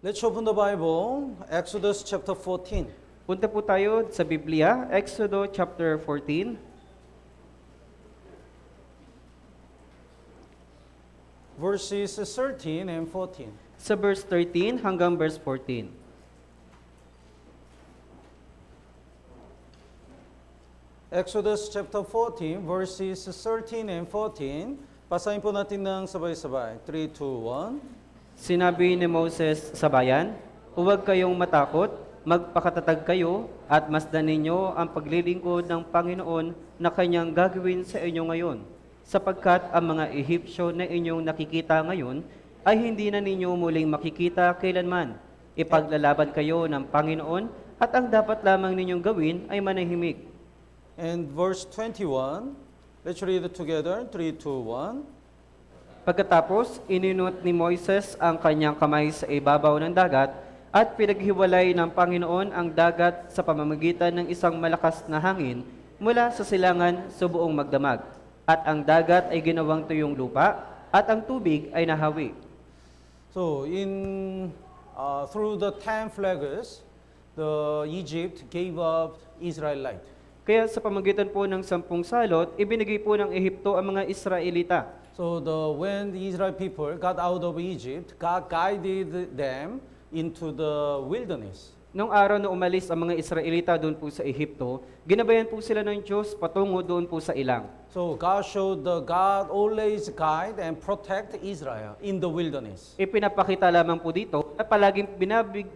Let's open the Bible, Exodus chapter 14. Punta po tayo sa Biblia, Exodo chapter 14, Verses 13 and 14. sa verse 13 hanggang verse 14. Exodus chapter 14, verses 13 and 14. Basahin po natin ng sabay-sabay. 3, 2, 1. Sinabi ni Moses sa bayan, huwag kayong matakot, magpakatatag kayo at masdan ninyo ang paglilingkod ng Panginoon na kanyang gagawin sa inyo ngayon. Sapagkat ang mga Ehipsyo na inyong nakikita ngayon ay hindi na ninyo muling makikita kailanman. Ipaglalaban kayo ng Panginoon at ang dapat lamang ninyong gawin ay manahimik. And verse 21. Let's read it together. 3, 2, 1. Pagkatapos, ininot ni Moises ang kanyang kamay sa ibabaw ng dagat at pinaghiwalay ng Panginoon ang dagat sa pamamagitan ng isang malakas na hangin mula sa silangan sa buong magdamag. At ang dagat ay ginawang tuyong lupa at ang tubig ay nahawi. So, through the 10 plagues, the Egypt gave up Israelite. Kaya sa pamamagitan po ng 10 salot, ibinigay po ng Ehipto ang mga Israelita. So when the Israel people got out of Egypt, God guided them into the wilderness. Noong araw na umalis ang mga Israelita doon po sa Ehipto, ginabayan po sila ng Diyos patungo doon po sa ilang. So God showed God always guide and protect Israel in the wilderness. Ipinapakita lamang po dito na palaging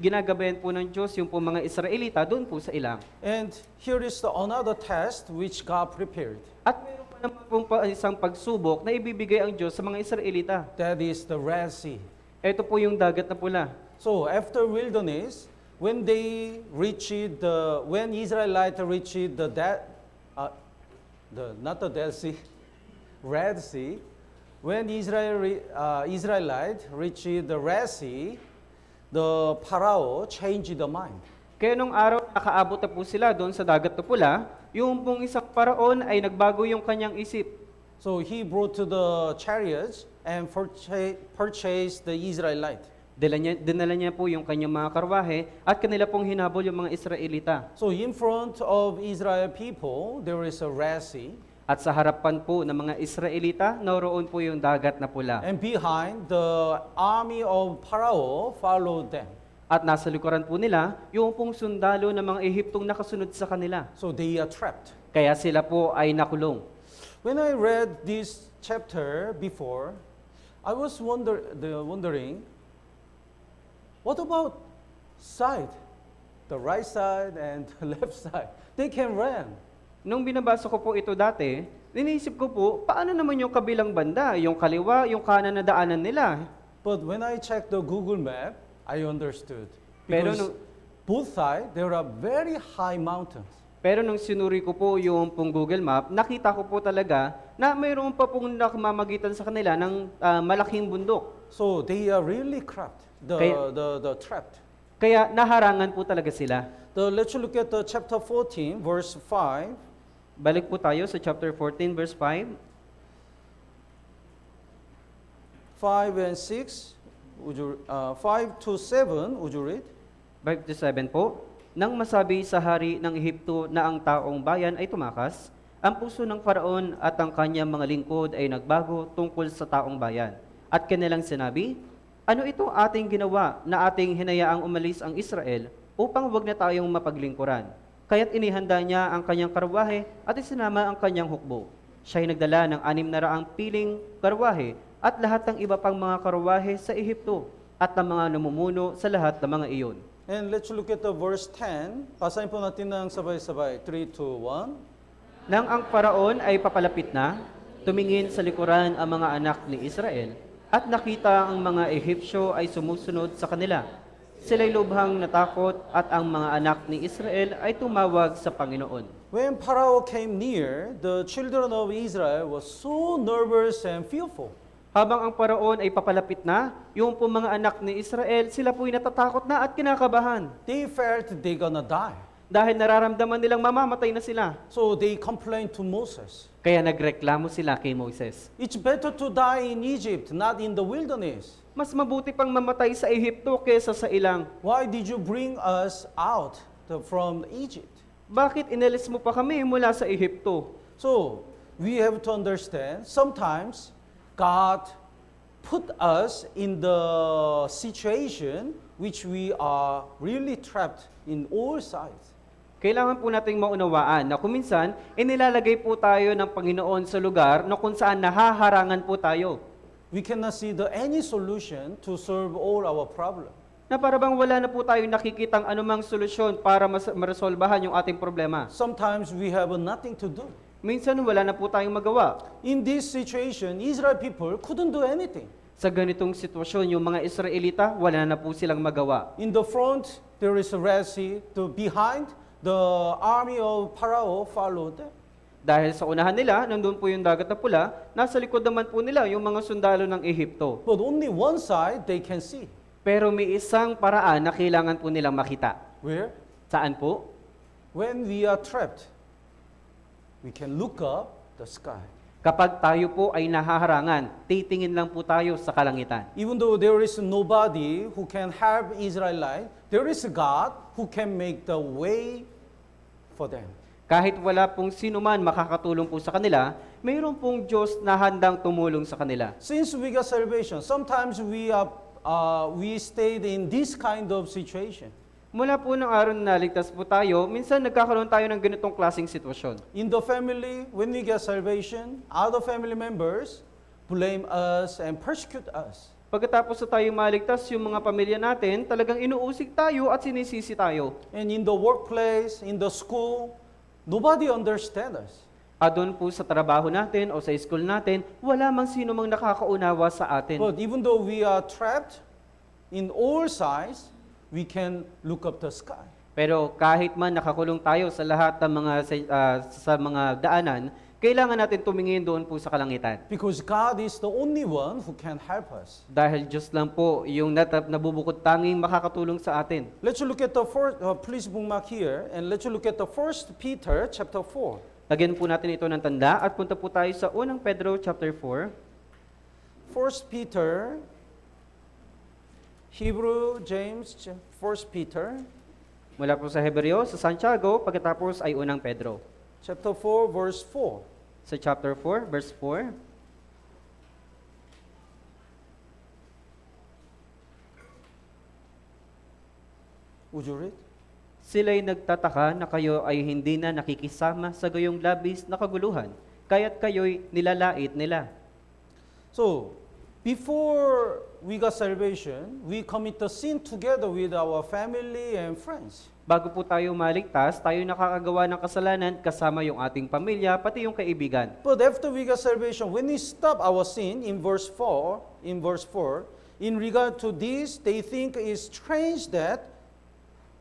ginagabayan po ng Diyos yung po mga Israelita doon po sa ilang. And here is another test which God prepared. At meron pa naman pong isang pagsubok na ibibigay ang Diyos sa mga Israelita. That is the Red Sea. Ito po yung dagat na pula. So after wilderness, when Israelites reached not the Dead Sea, Red Sea, when Israelites reached the Red Sea, the Pharaoh changed the mind. Kaya nung araw nakaabot na po sila doon sa dagat na pula, yung pong isang paraon ay nagbago yung kanyang isip. So he brought to the chariots and purchased the Israelites. Dinala niya po yung kanyang mga karwahe at kanila pong hinabol yung mga Israelita. So in front of Israel people, there is a Red Sea. At sa harapan po ng mga Israelita, naroon po yung dagat na pula. And behind, the army of Pharaoh followed them. At nasa likuran po nila, yung pong sundalo ng mga Ehiptong nakasunod sa kanila. So they are trapped. Kaya sila po ay nakulong. When I read this chapter before, I was wondering, what about side? The right side and the left side. They can run. Nung binabasa ko po ito dati, iniisip ko po, paano naman yung kabilang banda, yung kaliwa, yung kanan na daanan nila? But when I checked the Google map, I understood. Pero Because both sides, there are very high mountains. Pero nung sinuri ko po yung pong Google Map, nakita ko po talaga na mayroon pa pong nakamamagitan sa kanila ng malaking bundok. So they are really trapped. The trapped. Kaya naharangan po talaga sila. Let's look at the chapter 14, verse 5. Balik po tayo sa chapter 14, verse 5. 5 and 6. 5 to 7, would you read? 5 to 7 po. Nang masabi sa hari ng Ehipto na ang taong bayan ay tumakas, ang puso ng Faraon at ang kanyang mga lingkod ay nagbago tungkol sa taong bayan. At kanilang sinabi, ano ito ating ginawa na ating hinayaang umalis ang Israel upang wag na tayong mapaglingkuran? Kaya't inihanda niya ang kanyang karwahe at isinama ang kanyang hukbo. Siya ay nagdala ng 600 piling karwahe at lahat ng iba pang mga karwahe sa Ehipto at ng mga namumuno sa lahat ng mga iyon. And let's look at the verse 10. Basahin po natin ng sabay-sabay. 3, 2, 1. Nang ang Faraon ay papalapit na, tumingin sa likuran ang mga anak ni Israel at nakita ang mga Ehipsyo ay sumusunod sa kanila. Sila'y lubhang natakot at ang mga anak ni Israel ay tumawag sa Panginoon. When Pharaoh came near, the children of Israel were so nervous and fearful. Habang ang Paraon ay papalapit na, yung po mga anak ni Israel, sila po'y natatakot na at kinakabahan. They felt they're gonna die. Dahil nararamdaman nilang mamamatay na sila. So they complained to Moses. Kaya nagreklamo sila kay Moises. It's better to die in Egypt, not in the wilderness. Mas mabuti pang mamatay sa Ehipto kesa sa ilang. Why did you bring us out from Egypt? Bakit inalis mo pa kami mula sa Ehipto? So we have to understand, sometimes God put us in the situation which we are really trapped in all sides. Kailangan po nating maunawaan na kuminsan, inilalagay po tayo ng Panginoon sa lugar na kung saan nahaharangan po tayo. We cannot see any solution to solve all our problems. Na para bang wala na po tayong nakikitang anumang solusyon para maresolbahan yung ating problema. Sometimes we have nothing to do. Minsan wala na po tayong magawa. In this situation, Israel people couldn't do anything. Sa ganitong sitwasyon, yung mga Israelita, wala na po silang magawa. In the front, there is a Red Sea. Behind, the army of Pharaoh followed them. Dahil sa unahan nila, nandun po yung dagat na pula, nasa likod naman po nila yung mga sundalo ng Ehipto. But only one side they can see. Pero may isang paraan na kailangan po nilang makita. Where? Saan po? When we are trapped, we can look up the sky. Kapag tayo po ay nahaharangan, titingin lang po tayo sa kalangitan. Even though there is nobody who can help Israelites, there is a God who can make the way for them. Kahit wala pong sino man makakatulong po sa kanila, mayroon pong Diyos na handang tumulong sa kanila. Since we got salvation, sometimes we stayed in this kind of situation. Mula po ng araw na naligtas po tayo, minsan nagkakaroon tayo ng ganitong klaseng sitwasyon. In the family, when we get salvation, other family members blame us and persecute us. Pagkatapos na tayo maligtas, yung mga pamilya natin, talagang inuusig tayo at sinisisi tayo. And in the workplace, in the school, nobody understands us. At doon po sa trabaho natin o sa school natin, wala mang sino mang nakakaunawa sa atin. But even though we are trapped in all sides, we can look up the sky. Pero kahit man nakakulong tayo sa lahat ng sa mga daanan, kailangan natin tumingin doon po sa kalangitan. Because God is the only one who can help us. Dahil Diyos lang po yung nabubukod tanging makakatulong sa atin. Let's look at the first, please bookmark here, and let's look at the 1 Peter chapter 4. Lagyan po natin ito ng tanda at punta po tayo sa unang Pedro chapter 4. 1 Peter, Hebrew, James, 1 Peter, Mula po sa Hebreo, sa Santiago, pagkatapos ay unang Pedro. chapter 4, verse 4. Sa chapter 4, verse 4. Would you read? Sila'y nagtataka na kayo ay hindi na nakikisama sa gayong labis na kaguluhan, kaya't kayo'y nilalait nila. So, before we got salvation, we commit the sin together with our family and friends. Bago po tayo maligtas, tayo nakakagawa ng kasalanan kasama yung ating pamilya, pati yung kaibigan. But after we got salvation, when we stop our sin in verse 4, in regard to this, they think it's strange that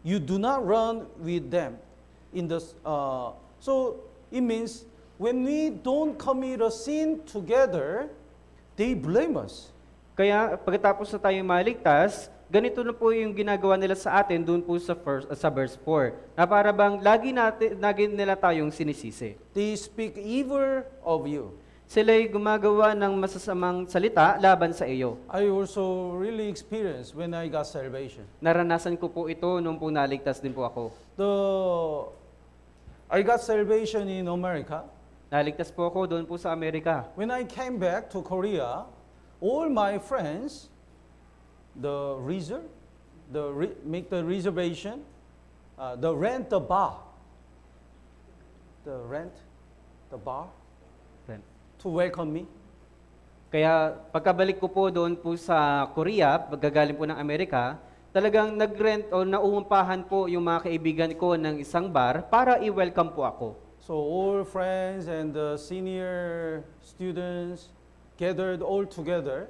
you do not run with them. So it means when we don't commit a sin together, they blame us. Kaya pagkatapos na tayo maligtas, ganito na po yung ginagawa nila sa atin doon po sa verse 4. Na para bang lagi nila tayong sinisisi. They speak evil of you. Sila'y gumagawa ng masasamang salita laban sa iyo. I also really experienced when I got salvation. Naranasan ko po ito nung po naligtas din po ako. I got salvation in America. Naligtas po ako doon po sa Amerika. When I came back to Korea, all my friends, make the reservation, rent the bar, to welcome me. Kaya pagkabalik ko po doon po sa Korea, pagkagaling po ng Amerika, talagang nag-rent o nauumpahan po yung mga kaibigan ko ng isang bar para i-welcome po ako. So all friends and the senior students gathered all together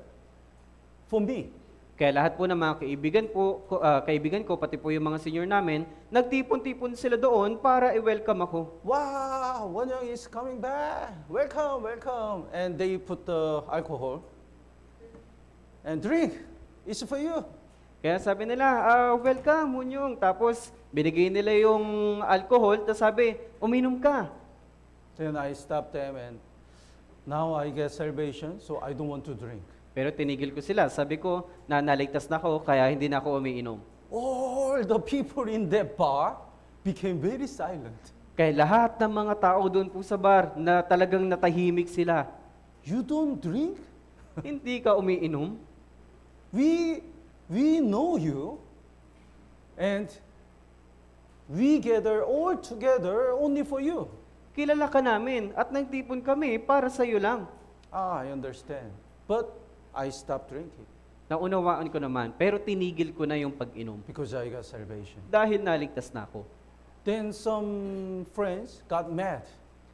for me. Kaya lahat po ng mga kaibigan ko, pati po yung mga senior namin, nagtipon-tipon sila doon para i-welcome ako. Wow, Wonyoung is coming back. Welcome, welcome. And they put the alcohol and drink. It's for you. Kaya sabi nila, welcome, Munyong. Tapos binigay nila yung alcohol, tapos sabi, uminom ka. Then I stopped them and now I get salvation, so I don't want to drink. Pero tinigil ko sila. Sabi ko, naligtas na ako, kaya hindi na ako umiinom. All the people in that bar became very silent. Kaya lahat ng mga tao doon po sa bar na talagang natahimik sila. You don't drink? Hindi ka umiinom? We know you, and we gather all together only for you. Kilala ka namin at nagtipon kami para sa iyo lang. I understand. But I stopped drinking Naunawaan ko naman, pero tinigil ko na yung pag-inom because I got salvation. dahil naligtas na ako. Then some friends got mad.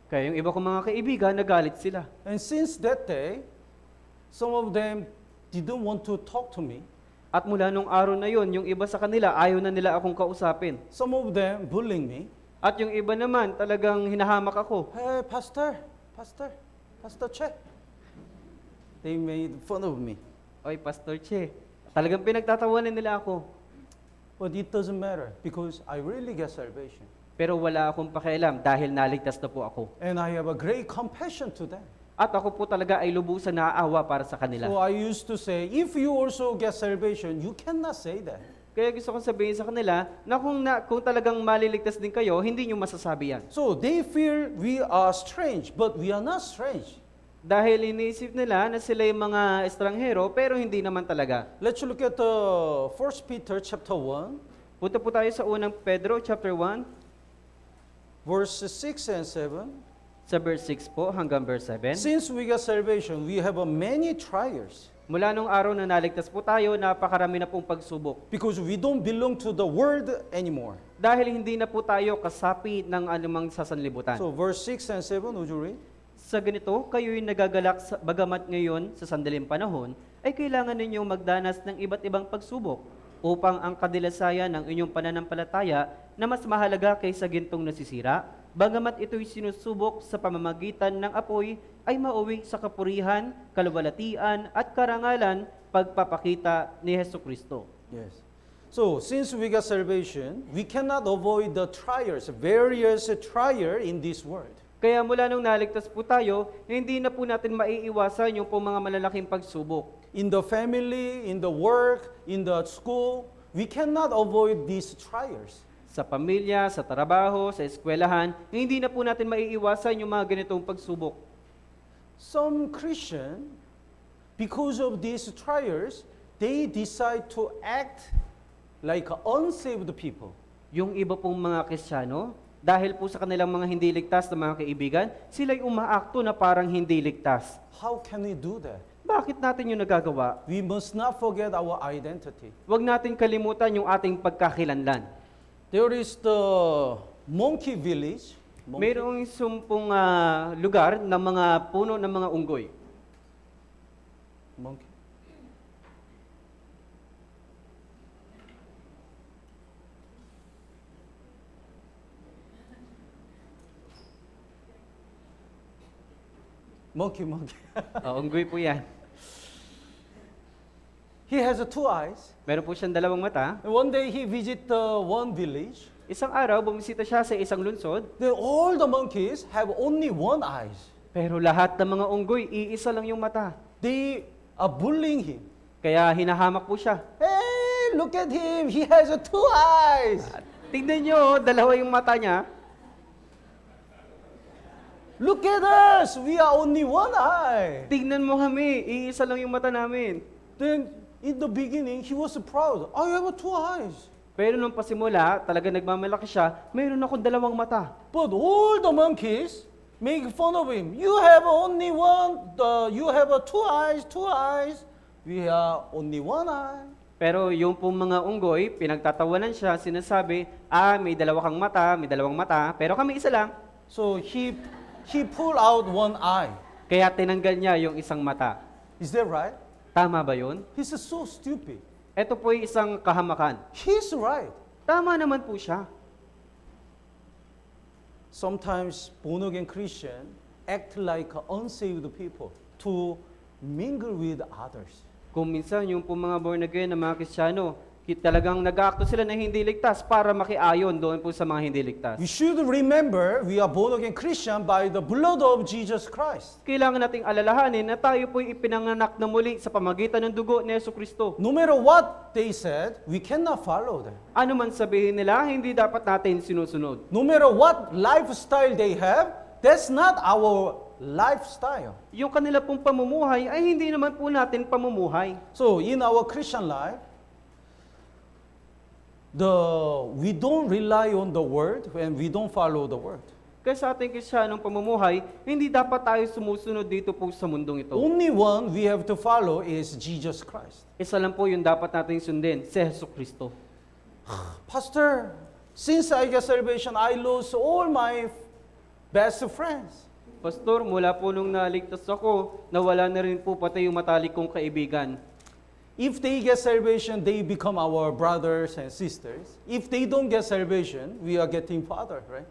Kaya yung iba kong mga kaibigan, nagalit sila. And since that day, some of them didn't want to talk to me. At mula nung araw na yon, yung iba sa kanila, ayaw na nila akong kausapin. Some of them bullying me. At yung iba naman, talagang hinahamak ako. Hey, Pastor Che. They made fun of me. Oy, Pastor Che, talagang pinagtatawanan nila ako. But it doesn't matter because I really get salvation. Pero wala akong pakialam dahil naligtas na po ako. And I have a great compassion to them. At ako po talaga ay lubusan naaawa para sa kanila. So I used to say, if you also get salvation, you cannot say that. Kaya gusto kong sabihin sa kanila na kung talagang maliligtas din kayo, hindi nyo masasabi yan. So they feel we are strange, but we are not strange. Dahil iniisip nila na sila yung mga estranghero, pero hindi naman talaga. Let's look at 1 Peter chapter 1, Punta po tayo sa unang Pedro, chapter 1, verses 6 and 7. sa verse 6 po hanggang verse 7. Since we got salvation, we have many trials Mula nung araw na naligtas po tayo, napakarami na pong pagsubok. because we don't belong to the world anymore. Dahil hindi na po tayo kasapi ng anumang sasanlibutan. So verse 6 and 7, would you read? Sa ganito, kayo'y nagagalak bagamat ngayon sa sandaling panahon, ay kailangan ninyong magdanas ng iba't ibang pagsubok upang ang kadilasayan ng inyong pananampalataya na mas mahalaga kaysa gintong nasisira, bagamat ito'y sinusubok sa pamamagitan ng apoy, ay mauwi sa kapurihan, kaluwalhatian at karangalan pagpapakita ni Hesukristo. Yes. So since we got salvation, we cannot avoid the trials, various trials in this world. Kaya mula nung naligtas po tayo, hindi na po natin maiiwasan yung po mga malalaking pagsubok. In the family, in the work, in the school, we cannot avoid these trials. Sa pamilya, sa trabaho, sa eskwelahan, hindi na po natin maiiwasan yung mga ganitong pagsubok. Some Christian, because of these trials, they decide to act like unsaved people. Yung iba pong mga Kristiyano, dahil po sa kanilang mga hindi ligtas na mga kaibigan, sila'y umaakto na parang hindi ligtas. How can we do that? Bakit natin yung nagagawa? We must not forget our identity. Huwag natin kalimutan yung ating pagkakilanlan. There is the monkey village. Mayroong sumpong lugar ng mga puno ng mga unggoy. Monkey. Monkey. Unggoy po yan. He has two eyes. Meron po siyang dalawang mata. And one day he visit one village. Isang araw, bumisita siya sa isang lungsod, Then all the monkeys have only one eyes. pero lahat ng mga unggoy, iisa lang yung mata. They are bullying him. Kaya hinahamak po siya. Hey, look at him. He has two eyes. Tingnan nyo, dalawa yung mata niya. Look at us. We are only one eye. Tingnan mo kami, iisa lang yung mata namin. Then in the beginning, he was proud. I have two eyes. Pero nung pasimula, talaga nagmamalaki siya, mayroon akong dalawang mata. But all the monkeys make fun of him. You have only one. You have two eyes. We are only one eye. Pero yung pong mga unggoy, pinagtatawanan siya, sinasabi, may dalawa kang mata, may dalawang mata, pero kami isa lang. So he pulled out one eye. Kaya tinanggal niya yung isang mata. Is that right? Tama ba yun? He's so stupid. Ito po yung isang kahamakan. He's right. Tama naman po siya. Sometimes born-again Christian act like unsaved people to mingle with others. Kung minsan yung po mga born again na mga Kristiyano, Talagang nag-aakto sila na hindi ligtas para makiayon doon po sa mga hindi ligtas. We should remember we are born again Christian by the blood of Jesus Christ. Kailangan nating alalahanin na tayo po'y ipinanganak na muli sa pamagitan ng dugo ni Jesucristo. No matter what they said, we cannot follow them. Ano man sabihin nila, hindi dapat natin sinusunod. No matter what lifestyle they have, that's not our lifestyle. Yung kanila pong pamumuhay ay hindi naman po natin pamumuhay. So in our Christian life, we don't rely on the word and we don't follow the word. Kaya sa ating Kristiyanong pamumuhay, hindi dapat tayo sumusunod dito po sa mundong ito. Only one we have to follow is Jesus Christ. Isa lang po yung dapat nating sundin, si Jesucristo. Pastor, since I got salvation, I lost all my best friends. Pastor, mula po nung naligtas ako, nawala na rin po pati yung matalik kong kaibigan. If they get salvation, they become our brothers and sisters. If they don't get salvation, we are getting father, right?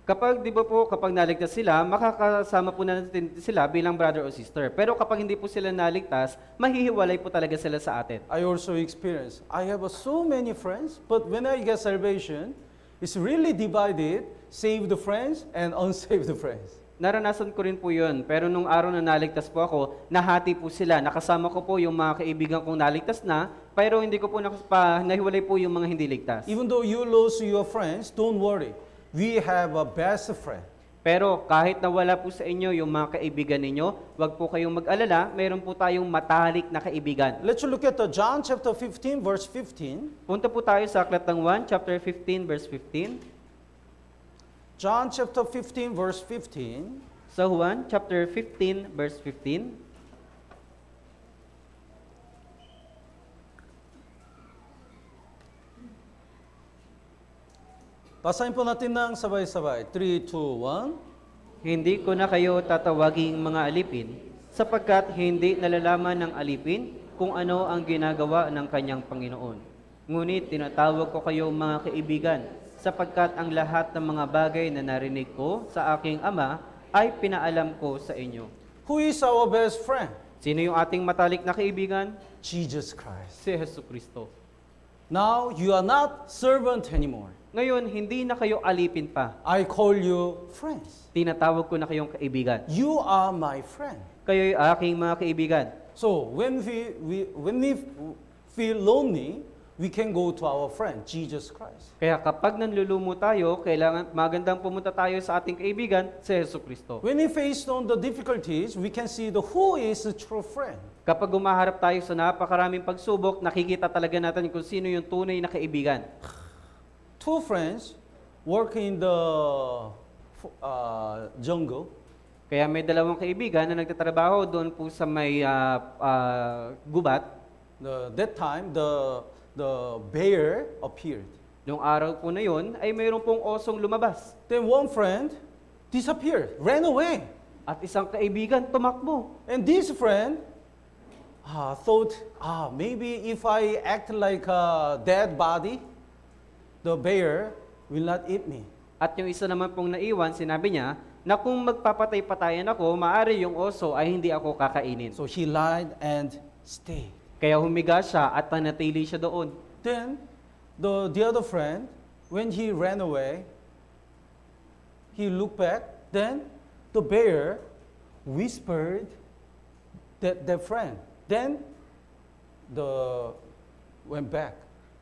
Kapag, di ba po, kapag naligtas sila, makakasama po natin sila bilang brother o sister. Pero kapag hindi po sila naligtas, mahihiwalay po talaga sila sa atin. I also experienced, I have so many friends, but when I get salvation, it's really divided, saved friends and unsaved friends. Naranasan ko rin po yun, pero nung araw na naligtas po ako, nahati po sila. Nakasama ko po yung mga kaibigan kong naligtas na, pero hindi ko po nahiwalay po yung mga hindi ligtas. Even though you lose your friends, don't worry. We have a best friend. Pero kahit nawala po sa inyo yung mga kaibigan ninyo, wag po kayong mag-alala, mayroon po tayong matalik na kaibigan. Let's look at John chapter 15, verse 15. Punta po tayo sa Aklat ng 1, chapter 15, verse 15. John chapter 15, verse 15. Sa Juan, chapter 15, verse 15. Basahin po natin ng sabay-sabay. 3, 2, 1. Hindi ko na kayo tatawaging mga alipin, sapagkat hindi nalalaman ng alipin kung ano ang ginagawa ng kanyang Panginoon. Ngunit tinatawag ko kayo mga kaibigan, sapagkat ang lahat ng mga bagay na narinig ko sa aking Ama ay pinaalam ko sa inyo. Who is our best friend? Sino yung ating matalik na kaibigan? Jesus Christ. Si Jesucristo. Now you are not servant anymore. Ngayon, hindi na kayo alipin pa. I call you friends. Tinatawag ko na kayong kaibigan. You are my friend. Kayo'y aking mga kaibigan. So when we feel lonely, we can go to our friend, Jesus Christ. Kaya kapag nanlulumo tayo, kailangan magandang pumunta tayo sa ating kaibigan, si Jesucristo. When we face on the difficulties, we can see who is a true friend. Kapag umaharap tayo sa napakaraming pagsubok, nakikita talaga natin kung sino yung tunay na kaibigan. Two friends work in the jungle. Kaya may dalawang kaibigan na nagtatrabaho doon po sa may gubat. That time, the bear appeared. Noong araw po na yon, ay mayroon pong osong lumabas. Then one friend disappeared, ran away. At isang kaibigan tumakbo. And this friend thought, maybe if I act like a dead body, the bear will not eat me. At yung isa naman pong naiwan, sinabi niya, na kung magpapatay-patayan ako, maaari yung oso ay hindi ako kakainin. So he lied and stayed. Kaya humiga siya at nanatili siya doon. Then the other friend, when he ran away, he looked back. Then the bear whispered that friend. Then went back.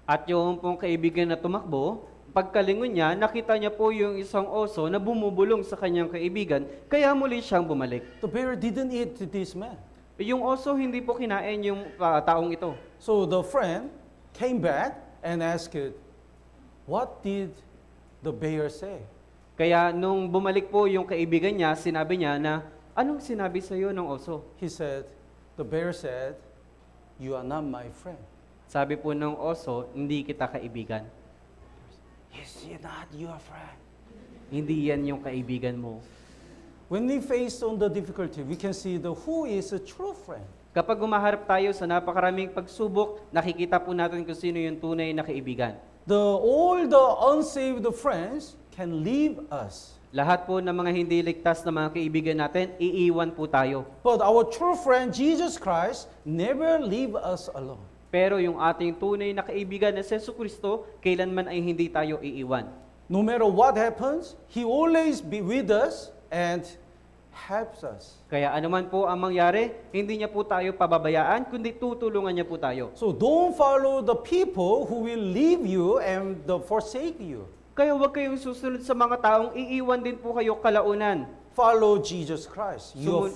At yung pong kaibigan na tumakbo, pagkalingon niya, nakita niya po yung isang oso na bumubulong sa kanyang kaibigan, kaya muli siyang bumalik. The bear didn't eat this man. Yung oso hindi po kinain yung taong ito. So the friend came back and asked, what did the bear say? Kaya nung bumalik po yung kaibigan niya, sinabi niya na, anong sinabi sa iyo ng oso? The bear said, you are not my friend. Sabi po ng oso, hindi kita kaibigan. Is he not your friend? Hindi yan yung kaibigan mo. When we face on the difficulty, we can see who is a true friend. Kapag umaharap tayo sa napakaraming pagsubok, nakikita po natin kung sino yung tunay na kaibigan. All the unsaved friends can leave us. Lahat po ng mga hindi ligtas na mga kaibigan natin, iiwan po tayo. But our true friend, Jesus Christ, never leave us alone. Pero yung ating tunay na kaibigan na si Jesucristo, kailanman ay hindi tayo iiwan. No matter what happens, He always be with us and helps us. Kaya anuman po ang mangyari, hindi niya po tayo pababayaan, kundi tutulungan niya po tayo. So don't follow the people who will leave you and forsake you. Kaya huwag kayong susunod sa mga taong iiwan din po kayo kalaunan. Follow Jesus Christ, Sumun-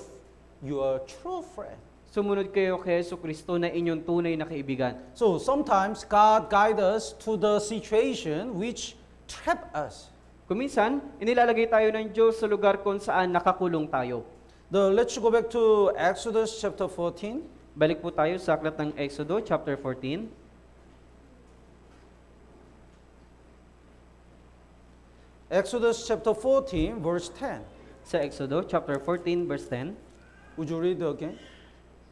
your true friend. Sumunod kayo kay Jesucristo na inyong tunay na kaibigan. So sometimes God guides us to the situation which trap us. Kuminsan, inilalagay tayo ng Diyos sa lugar kung saan nakakulong tayo. Let's go back to Exodus chapter 14. Balik po tayo sa aklat ng Exodo, chapter 14. Exodus chapter 14, verse 10. Sa Exodo, chapter 14, verse 10. Would you read again?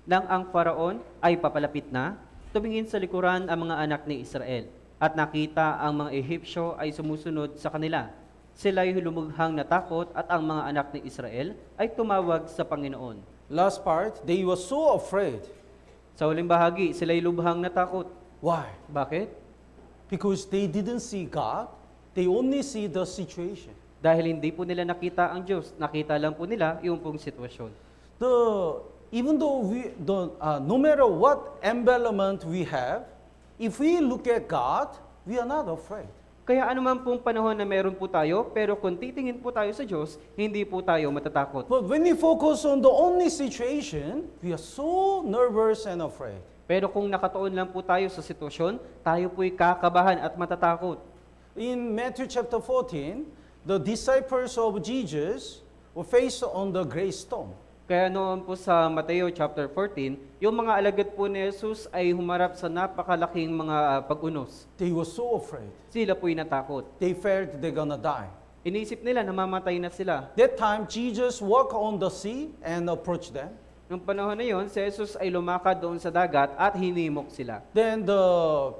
Nang ang Faraon ay papalapit na, tumingin sa likuran ang mga anak ni Israel, at nakita ang mga Ehipsyo ay sumusunod sa kanila. Sila'y lumughang natakot at ang mga anak ni Israel ay tumawag sa Panginoon. Last part, they were so afraid. Sa huling bahagi, sila'y lubhang natakot. Why? Bakit? Because they didn't see God, they only see the situation. Dahil hindi po nila nakita ang Diyos, nakita lang po nila yung pong sitwasyon. Even though no matter what environment we have, if we look at God, we are not afraid. Kaya anuman pong panahon na meron po tayo, pero kung titingin po tayo sa Diyos, hindi po tayo matatakot. But when we focus on the only situation, we are so nervous and afraid. Pero kung nakatuon lang po tayo sa sitwasyon, tayo po'y kakabahan at matatakot. In Matthew chapter 14, the disciples of Jesus were faced on the great storm. Kaya noon po sa Mateo chapter 14, yung mga alagad po ni Jesus ay humarap sa napakalaking mga pag-unos. They were so afraid. Sila po'y natakot. They felt they're gonna die. Iniisip nila na mamatay na sila. That time, Jesus walked on the sea and approached them. Nung panahon na yon, si Jesus ay lumakad doon sa dagat at hinimok sila. Then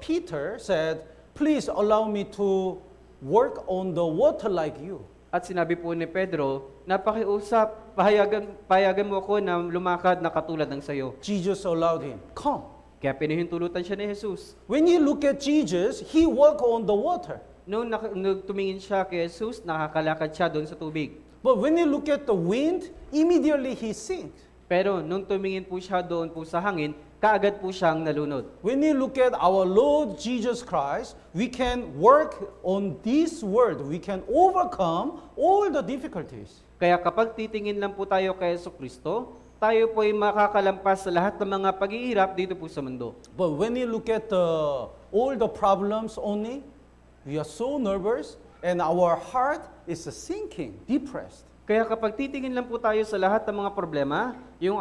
Peter said, "Please allow me to work on the water like you." At sinabi po ni Pedro, napakiusap, payagan mo ako na lumakad na katulad ng sayo. Jesus allowed him, "Come." Kaya pinahintulutan siya ni Jesus. When you look at Jesus, he walked on the water. Nung tumingin siya kay Jesus, nakakalakad siya doon sa tubig. But when you look at the wind, immediately he sinks. Pero nung tumingin po siya doon po sa hangin, kaagad po siyang nalunod. When you look at our Lord Jesus Christ, we can work on this world. We can overcome all the difficulties. Kaya kapag titingin lang po tayo kay Jesucristo, tayo po ay makakalampas sa lahat ng mga paghihirap dito po sa mundo. But when you look at all the problems only, we are so nervous and our heart is sinking, depressed. Kaya kapag titingin lang po tayo sa lahat ng mga problema, yung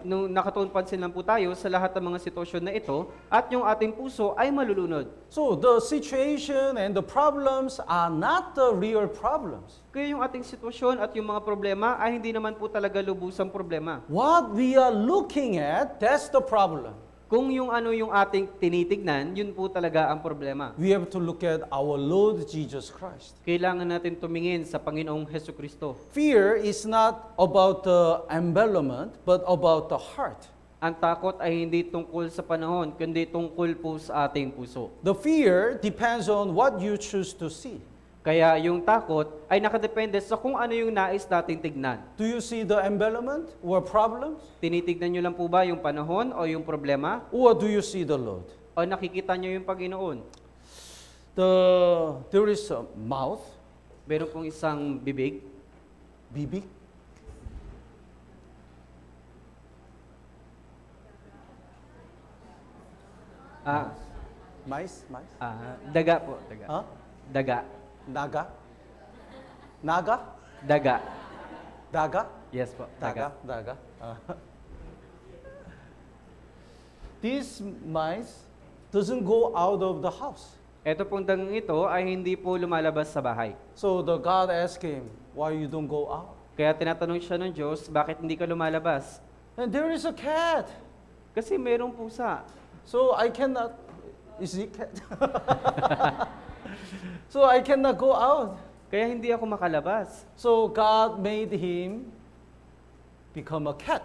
nung nakatuon pansin lang po tayo sa lahat ng mga sitwasyon na ito, at yung ating puso ay malulunod. So the situation and the problems are not the real problems. Kaya yung ating sitwasyon at yung mga problema ay hindi naman po talaga lubusang problema. What we are looking at, that's the problem. Kung yung ano yung ating tinitignan, yun po talaga ang problema. We have to look at our Lord Jesus Christ. Kailangan natin tumingin sa Panginoong Hesukristo. Fear is not about the environment, but about the heart. Ang takot ay hindi tungkol sa panahon, kundi tungkol po sa ating puso. The fear depends on what you choose to see. Kaya yung takot ay nakadepende sa kung ano yung nais nating tignan. Do you see the environment or problems? Tinitignan nyo lang po ba yung panahon o yung problema? Or do you see the Lord? O nakikita nyo yung Panginoon? There is a mouth, Meron pong isang bibig. bibig. Mice? Daga po. Daga. Huh? Daga. Naga? Naga? Daga. Daga? Yes po. Daga. Daga. These mice doesn't go out of the house. Ito pong dagang ito ay hindi po lumalabas sa bahay. So the God asked him, why you don't go out? Kaya tinatanong siya ng Diyos, bakit hindi ka lumalabas? And there is a cat. Kasi merong pusa. So I cannot, is it cat? So I cannot go out. Kaya hindi ako makalabas. So God made him become a cat.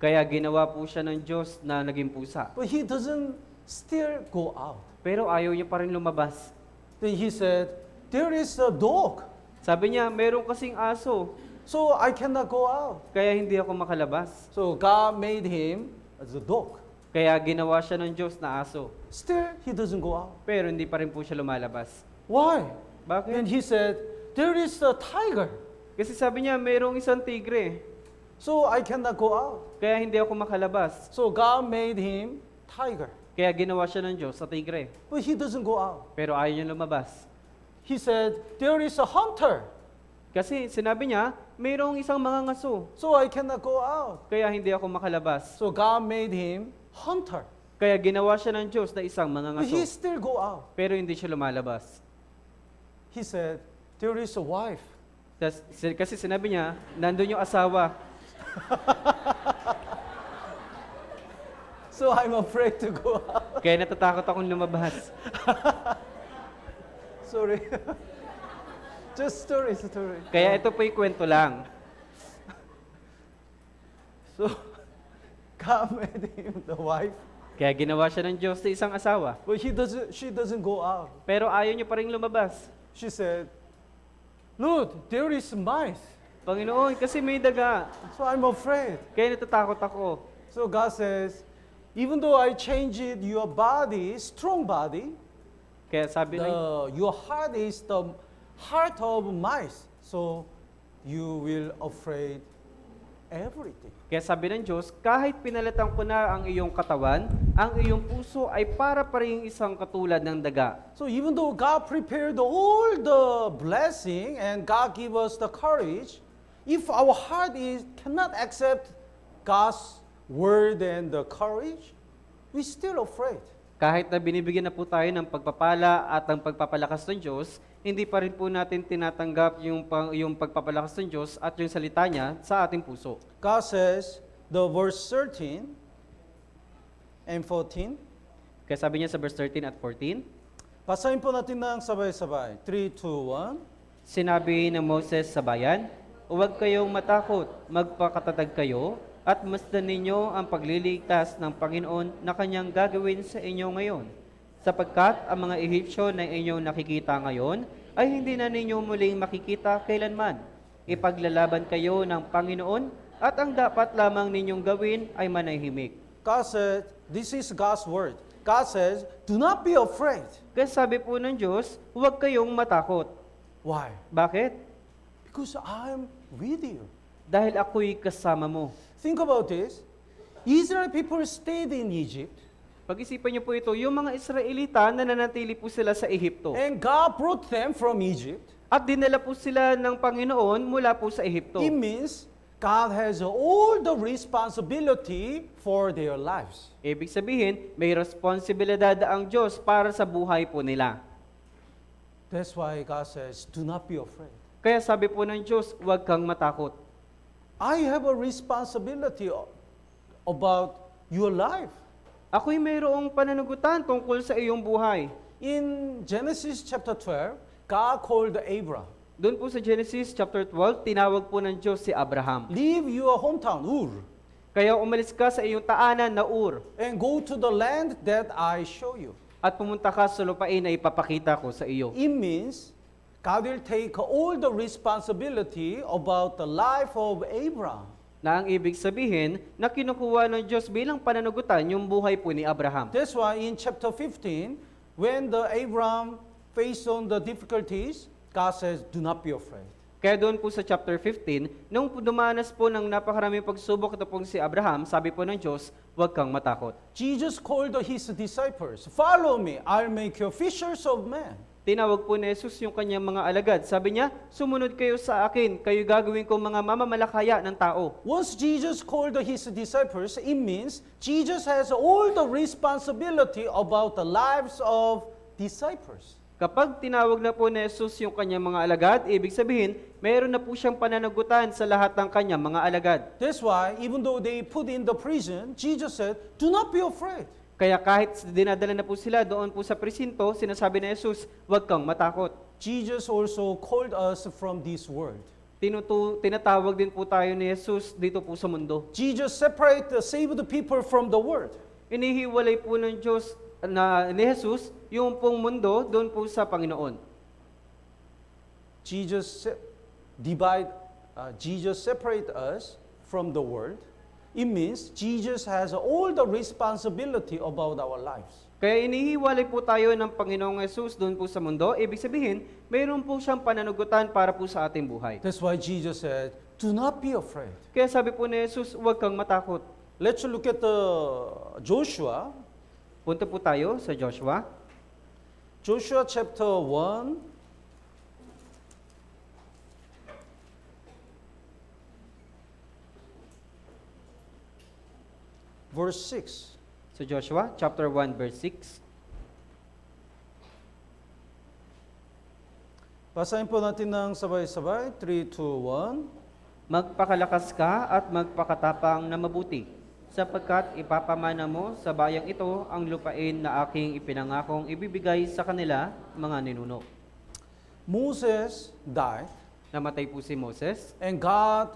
Kaya ginawa po siya ng Diyos na naging pusa. But he doesn't still go out. Pero ayaw niya pa rin lumabas. Then he said, there is a dog, Sabi niya, meron kasing aso, so I cannot go out. kaya hindi ako makalabas. So God made him as a dog. Kaya ginawa siya ng Diyos na aso. Still, he doesn't go out. Pero hindi pa rin po siya lumalabas. Why? Bakit? Then he said, there is a tiger, Kasi sabi niya, merong isang tigre, so I cannot go out. kaya hindi ako makalabas. So God made him tiger, Kaya ginawa siya ng Diyos sa tigre. but he doesn't go out. Pero ayaw niya lumabas. He said, there is a hunter, Kasi sinabi niya, mayroong isang mangangaso, so I cannot go out. kaya hindi ako makalabas. So God made him hunter, Kaya ginawa siya ng Diyos na isang but mangangaso. he still go out. Pero hindi siya lumalabas. He said, there is a wife. Kasi sinabi niya, nandun yung asawa. So I'm afraid to go out. Kaya natatakot akong lumabas. Sorry. Just story. Kaya ito po yung kwento lang. So God made him the wife, Kaya ginawa siya ng Diyos na isang asawa. but she doesn't go out. Pero ayaw niya pa rin lumabas. She said, Lord, there is mice. Panginoon, kasi may daga. So I'm afraid. Kaya natatakot ako. So God says, even though I changed your body, strong body, Kaya sabi ng your heart is the heart of mice. So you will afraid everything. Kaya sabi ng Diyos, kahit pinalatan ko na ang iyong katawan, ang iyong puso ay para pa rin isang katulad ng daga. So even though God prepared all the blessing and God give us the courage, if our heart cannot accept God's word and the courage, we still afraid. Kahit na binibigyan na po tayo ng pagpapala at ang pagpapalakas ng Diyos, hindi pa rin po natin tinatanggap yung pagpapalakas ng Diyos at yung salita niya sa ating puso. God says, the verse 13 and 14, Kaya sabi niya sa verse 13 at 14, basahin po natin ng sabay-sabay. 3, 2, 1. sinabi ng Moses sa bayan, huwag kayong matakot, magpakatatag kayo, at masdan ninyo ang pagliligtas ng Panginoon na kanyang gagawin sa inyo ngayon. Sapagkat ang mga Ehipsyo na inyong nakikita ngayon ay hindi na ninyo muling makikita kailanman. Ipaglalaban kayo ng Panginoon at ang dapat lamang ninyong gawin ay manahimik. God said, this is God's word. God says, do not be afraid. Kaya sabi po ng Diyos, huwag kayong matakot. Why? Bakit? Because I'm with you. Dahil ako'y kasama mo. Think about this. Israel people stayed in Egypt, Pag-isipan niyo po ito, yung mga Israelita na nanatili po sila sa Ehipto. and God brought them from Egypt. At dinala po sila ng Panginoon mula po sa Ehipto. It means God has all the responsibility for their lives. Ibig sabihin, may responsibilidad ang Diyos para sa buhay po nila. That's why God says, do not be afraid. Kaya sabi po ng Diyos, huwag kang matakot. I have a responsibility about your life. Ako'y mayroong pananagutan tungkol sa iyong buhay. In Genesis chapter 12, God called Abraham. Doon po sa Genesis chapter 12, tinawag po ng Diyos si Abraham. Leave your hometown, Ur, Kaya umalis ka sa iyong taanan na Ur, and go to the land that I show you. at pumunta ka sa lupain na ipapakita ko sa iyo. It means God will take all the responsibility about the life of Abraham. Na ang ibig sabihin, na kinukuha ng Diyos bilang pananagutan yung buhay po ni Abraham. That's why in chapter 15, when the Abraham faced on the difficulties, God says, do not be afraid. Kaya doon po sa chapter 15, nung dumanas po ng napakaraming pagsubok ito pong si Abraham, sabi po ng Diyos, huwag kang matakot. Jesus called his disciples, follow me, I'll make you fishers of men. Tinawag po ni Jesus yung kanyang mga alagad. Sabi niya, sumunod kayo sa akin, kayo gagawin kong mga mamamalakaya ng tao. Once Jesus called his disciples, it means Jesus has all the responsibility about the lives of disciples. Kapag tinawag na po ni Jesus yung kanyang mga alagad, ibig sabihin, mayroon na po siyang pananagutan sa lahat ng kanyang mga alagad. That's why, even though they put in the prison, Jesus said, do not be afraid. Kaya kahit dinadala na po sila doon po sa presinto, sinasabi ni Jesus, huwag kang matakot. Jesus also called us from this world. Tinatawag din po tayo ni Jesus dito po sa mundo. Jesus separated the saved people from the world. Inihiwalay po ng Diyos ni Jesus yung pong mundo doon po sa Panginoon. Jesus separate us from the world. It means Jesus has all the responsibility about our lives. Kaya inihiwalay po tayo ng Panginoong Jesus doon po sa mundo. Ibig sabihin, mayroon po siyang pananagutan para po sa ating buhay. That's why Jesus said, do not be afraid. Kaya sabi po ni Jesus, huwag kang matakot. Let's look at Joshua. Punta po tayo sa Joshua. Joshua chapter 1. Verse 6. Sa Joshua, chapter 1, verse 6. Basahin po natin ng sabay-sabay. 3, 2, 1. Magpakalakas ka at magpakatapang na mabuti, sapagkat ipapamana mo sa bayang ito ang lupain na aking ipinangakong ibibigay sa kanila, mga ninuno. Moses died, Namatay po si Moses, and God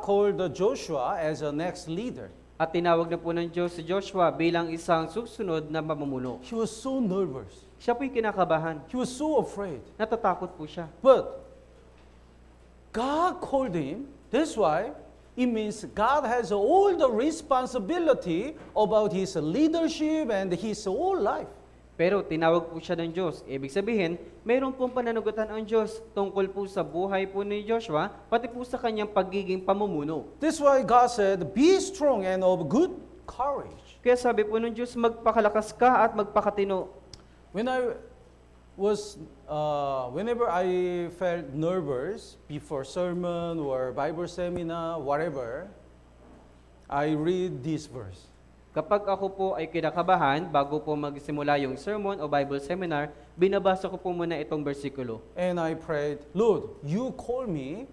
called Joshua as the next leader. at tinawag na po ng Diyos si Joshua bilang isang susunod na mamumuno. He was so nervous. Siya po'y kinakabahan. He was so afraid. Natatakot po siya. But God called him. That's why it means God has all the responsibility about his leadership and his whole life. Pero tinawag po siya ng Diyos. Ibig sabihin, mayroon pong pananagutan ang Diyos tungkol po sa buhay po ni Joshua, pati po sa kanyang pagiging pamumuno. That's why God said, be strong and of good courage. Kaya sabi po ng Diyos, magpakalakas ka at magpakatino. Whenever I felt nervous before sermon or Bible seminar, whatever, I read this verse. Kapag ako po ay kinakabahan, bago po magsimula yung sermon o Bible seminar, binabasa ko po muna itong bersikulo. And I prayed, Lord, you call me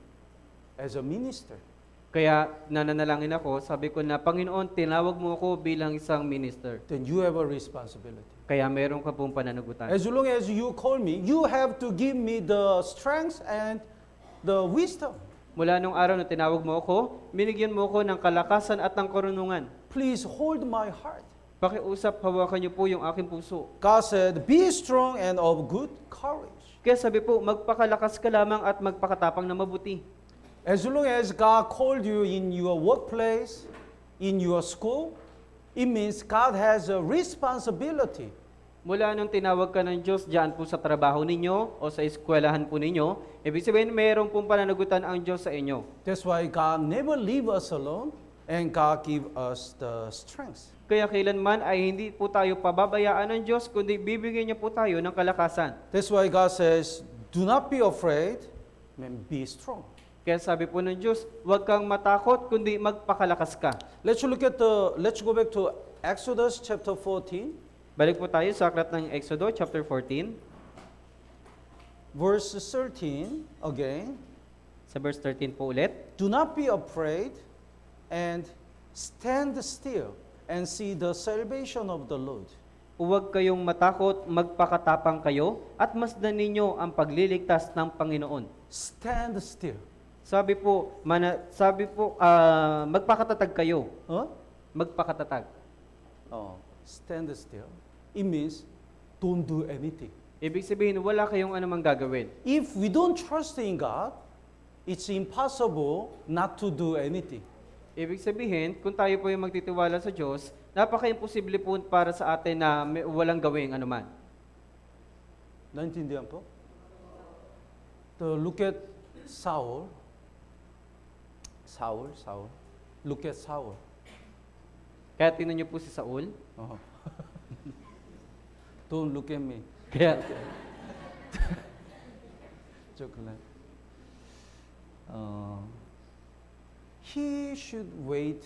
as a minister. Kaya nananalangin ako, sabi ko na, Panginoon, tinawag mo ako bilang isang minister. Then you have a responsibility. Kaya meron ka pong pananagutan. As long as you call me, you have to give me the strength and the wisdom. Mula nung araw na tinawag mo ako, binigyan mo ako ng kalakasan at ng karunungan. Please hold my heart. Pakiusap, hawakan niyo po yung aking puso. God said, be strong and of good courage. Kaya sabi po, magpakalakas ka lamang at magpakatapang na mabuti. As long as God called you in your workplace, in your school, it means God has a responsibility. Mula nung tinawag ka ng Diyos diyan po sa trabaho ninyo o sa eskwelahan po ninyo, ibig sabihin mayroon pong pananagutan ang Diyos sa inyo. That's why God never leave us alone and God give us the strength. Kaya kailanman ay hindi po tayo pababayaan ng Diyos, kundi bibigyan niya po tayo ng kalakasan. That's why God says, do not be afraid, and be strong. Kaya sabi po ng Diyos, huwag kang matakot, kundi magpakalakas ka. Let's go back to Exodus chapter 14. Balik po tayo sa aklat ng Exodo, chapter 14. Verse 13, again. Sa verse 13 po ulit. Do not be afraid, and stand still, and see the salvation of the Lord. Huwag kayong matakot, magpakatapang kayo, at masdan ninyo ang pagliligtas ng Panginoon. Stand still. Sabi po, magpakatatag kayo. Huh? Magpakatatag. Oh, stand still. It means don't do anything. Ibig sabihin, wala kayong anumang gagawin. If we don't trust in God, it's impossible not to do anything. Ibig sabihin, kung tayo po yung magtitiwala sa Diyos, napaka-imposible po para sa atin na walang gawing anuman. Naintindihan po? Look at Saul. Look at Saul. Kaya tingnan niyo po si Saul. Oh. Don't look at me. Kaya, Joke lang. He should wait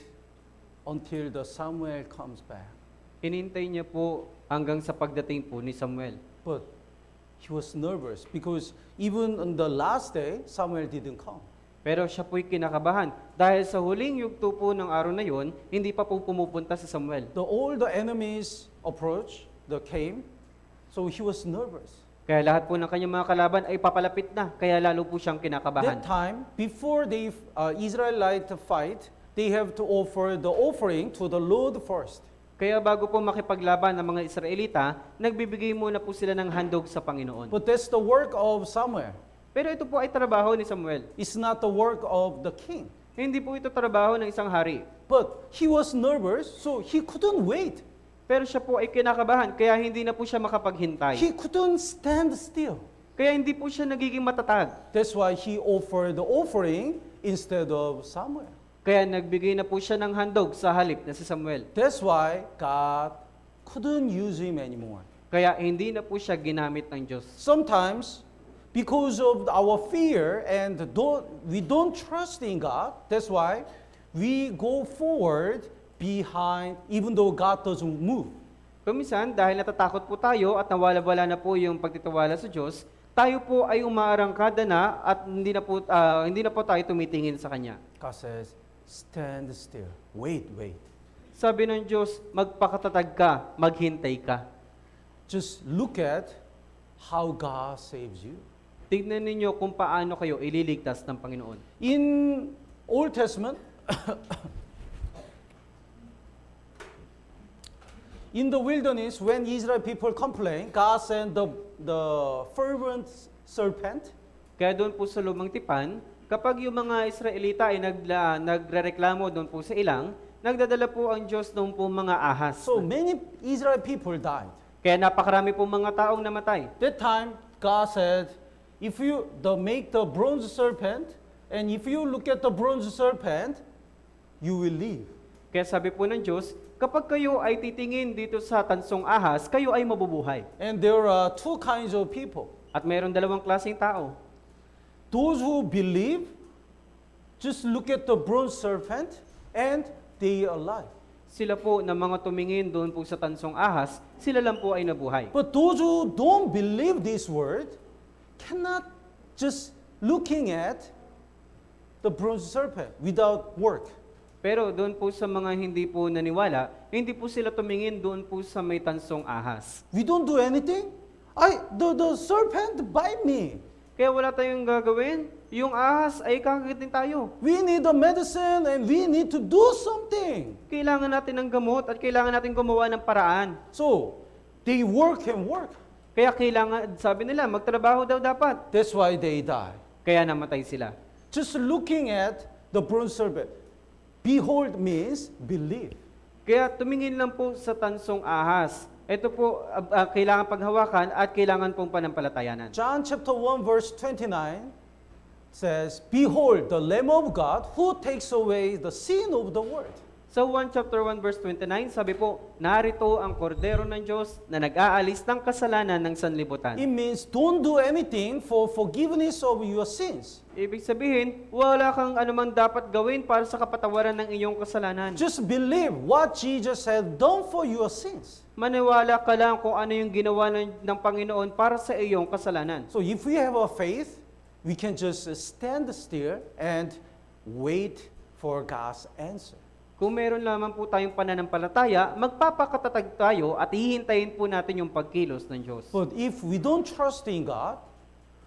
until the Samuel comes back. inintay niya po hanggang sa pagdating po ni Samuel. But he was nervous because even on the last day, Samuel didn't come. Pero siya po'y kinakabahan dahil sa huling yugto po ng araw na yon, hindi pa po pumupunta si Samuel. All the enemies approached, came, so he was nervous. Kaya lahat po ng kanyang mga kalaban ay papalapit na, kaya lalo po siyang kinakabahan. That time, before the Israelite fight, they have to offer the offering to the Lord first. Kaya bago po makipaglaban ng mga Israelita, nagbibigay muna po sila ng handog sa Panginoon. But that's the work of Samuel. Pero ito po ay trabaho ni Samuel. It's not the work of the king. Hindi po ito trabaho ng isang hari. But he was nervous, so he couldn't wait. Pero siya po ay kinakabahan, kaya hindi na po siya makapaghintay. He couldn't stand still. Kaya hindi po siya nagiging matatag. That's why he offered the offering instead of Samuel. Kaya nagbigay na po siya ng handog sa halip na si Samuel. That's why God couldn't use him anymore. Kaya hindi na po siya ginamit ng Diyos. Sometimes, because of our fear and we don't trust in God, that's why we go forward behind even though God doesn't move. Kuminsan, dahil natatakot po tayo at nawala-wala na po yung pagtitiwala sa Diyos, tayo po ay umaarangkada na at hindi na po tayo tumitingin sa Kanya. God says, stand still. Wait. Sabi ng Diyos, magpakatatag ka, maghintay ka. Just look at how God saves you. Tignan ninyo kung paano kayo ililigtas ng Panginoon. In Old Testament, in the wilderness, when Israel people complain, God sent the fervent serpent. Kaya doon po sa Lumang Tipan, kapag yung mga Israelita ay nagrereklamo doon po sa ilang, nagdadala po ang Diyos doon po mga ahas. So many Israel people died. Kaya napakarami po mga taong namatay. That time, God said, if you make the bronze serpent, and if you look at the bronze serpent, you will live. Kaya sabi po ng Diyos, kapag kayo ay titingin dito sa tansong ahas, kayo ay mabubuhay. And there are two kinds of people. At mayroon dalawang klaseng tao. Those who believe, just look at the bronze serpent, and they are alive. Sila po na mga tumingin doon po sa tansong ahas, sila lang po ay nabuhay. But those who don't believe this word, cannot just looking at the bronze serpent without work. Pero doon po sa mga hindi po naniwala, hindi po sila tumingin doon po sa may tansong ahas. We don't do anything. The serpent bite me. Kaya wala tayong gagawin. Yung ahas ay kakagitin tayo. We need a medicine and we need to do something. Kailangan natin ng gamot at kailangan natin gumawa ng paraan. So, they work and work. Kaya kailangan, sabi nila, magtrabaho daw dapat. That's why they die. Kaya namatay sila. Just looking at the bronze serpent. Behold means believe. Kaya tumingin lang po sa tansong ahas. Ito po, kailangan paghawakan at kailangan pong panampalatayanan. John chapter 1 verse 29 says, behold the Lamb of God who takes away the sin of the world. Sa 1 chapter 1 verse 29, sabi po, narito ang kordero ng Diyos na nag-aalis ng kasalanan ng sanlibutan. It means don't do anything for forgiveness of your sins. Ibig sabihin, wala kang anumang dapat gawin para sa kapatawaran ng iyong kasalanan. Just believe what Jesus had done for your sins. Maniwala ka lang kung ano yung ginawa ng Panginoon para sa iyong kasalanan. So if we have a faith, we can just stand still and wait for God's answer. Kung meron lamang po tayong pananampalataya, magpapakatatag tayo at hihintayin po natin yung pagkilos ng Diyos. But if we don't trust in God,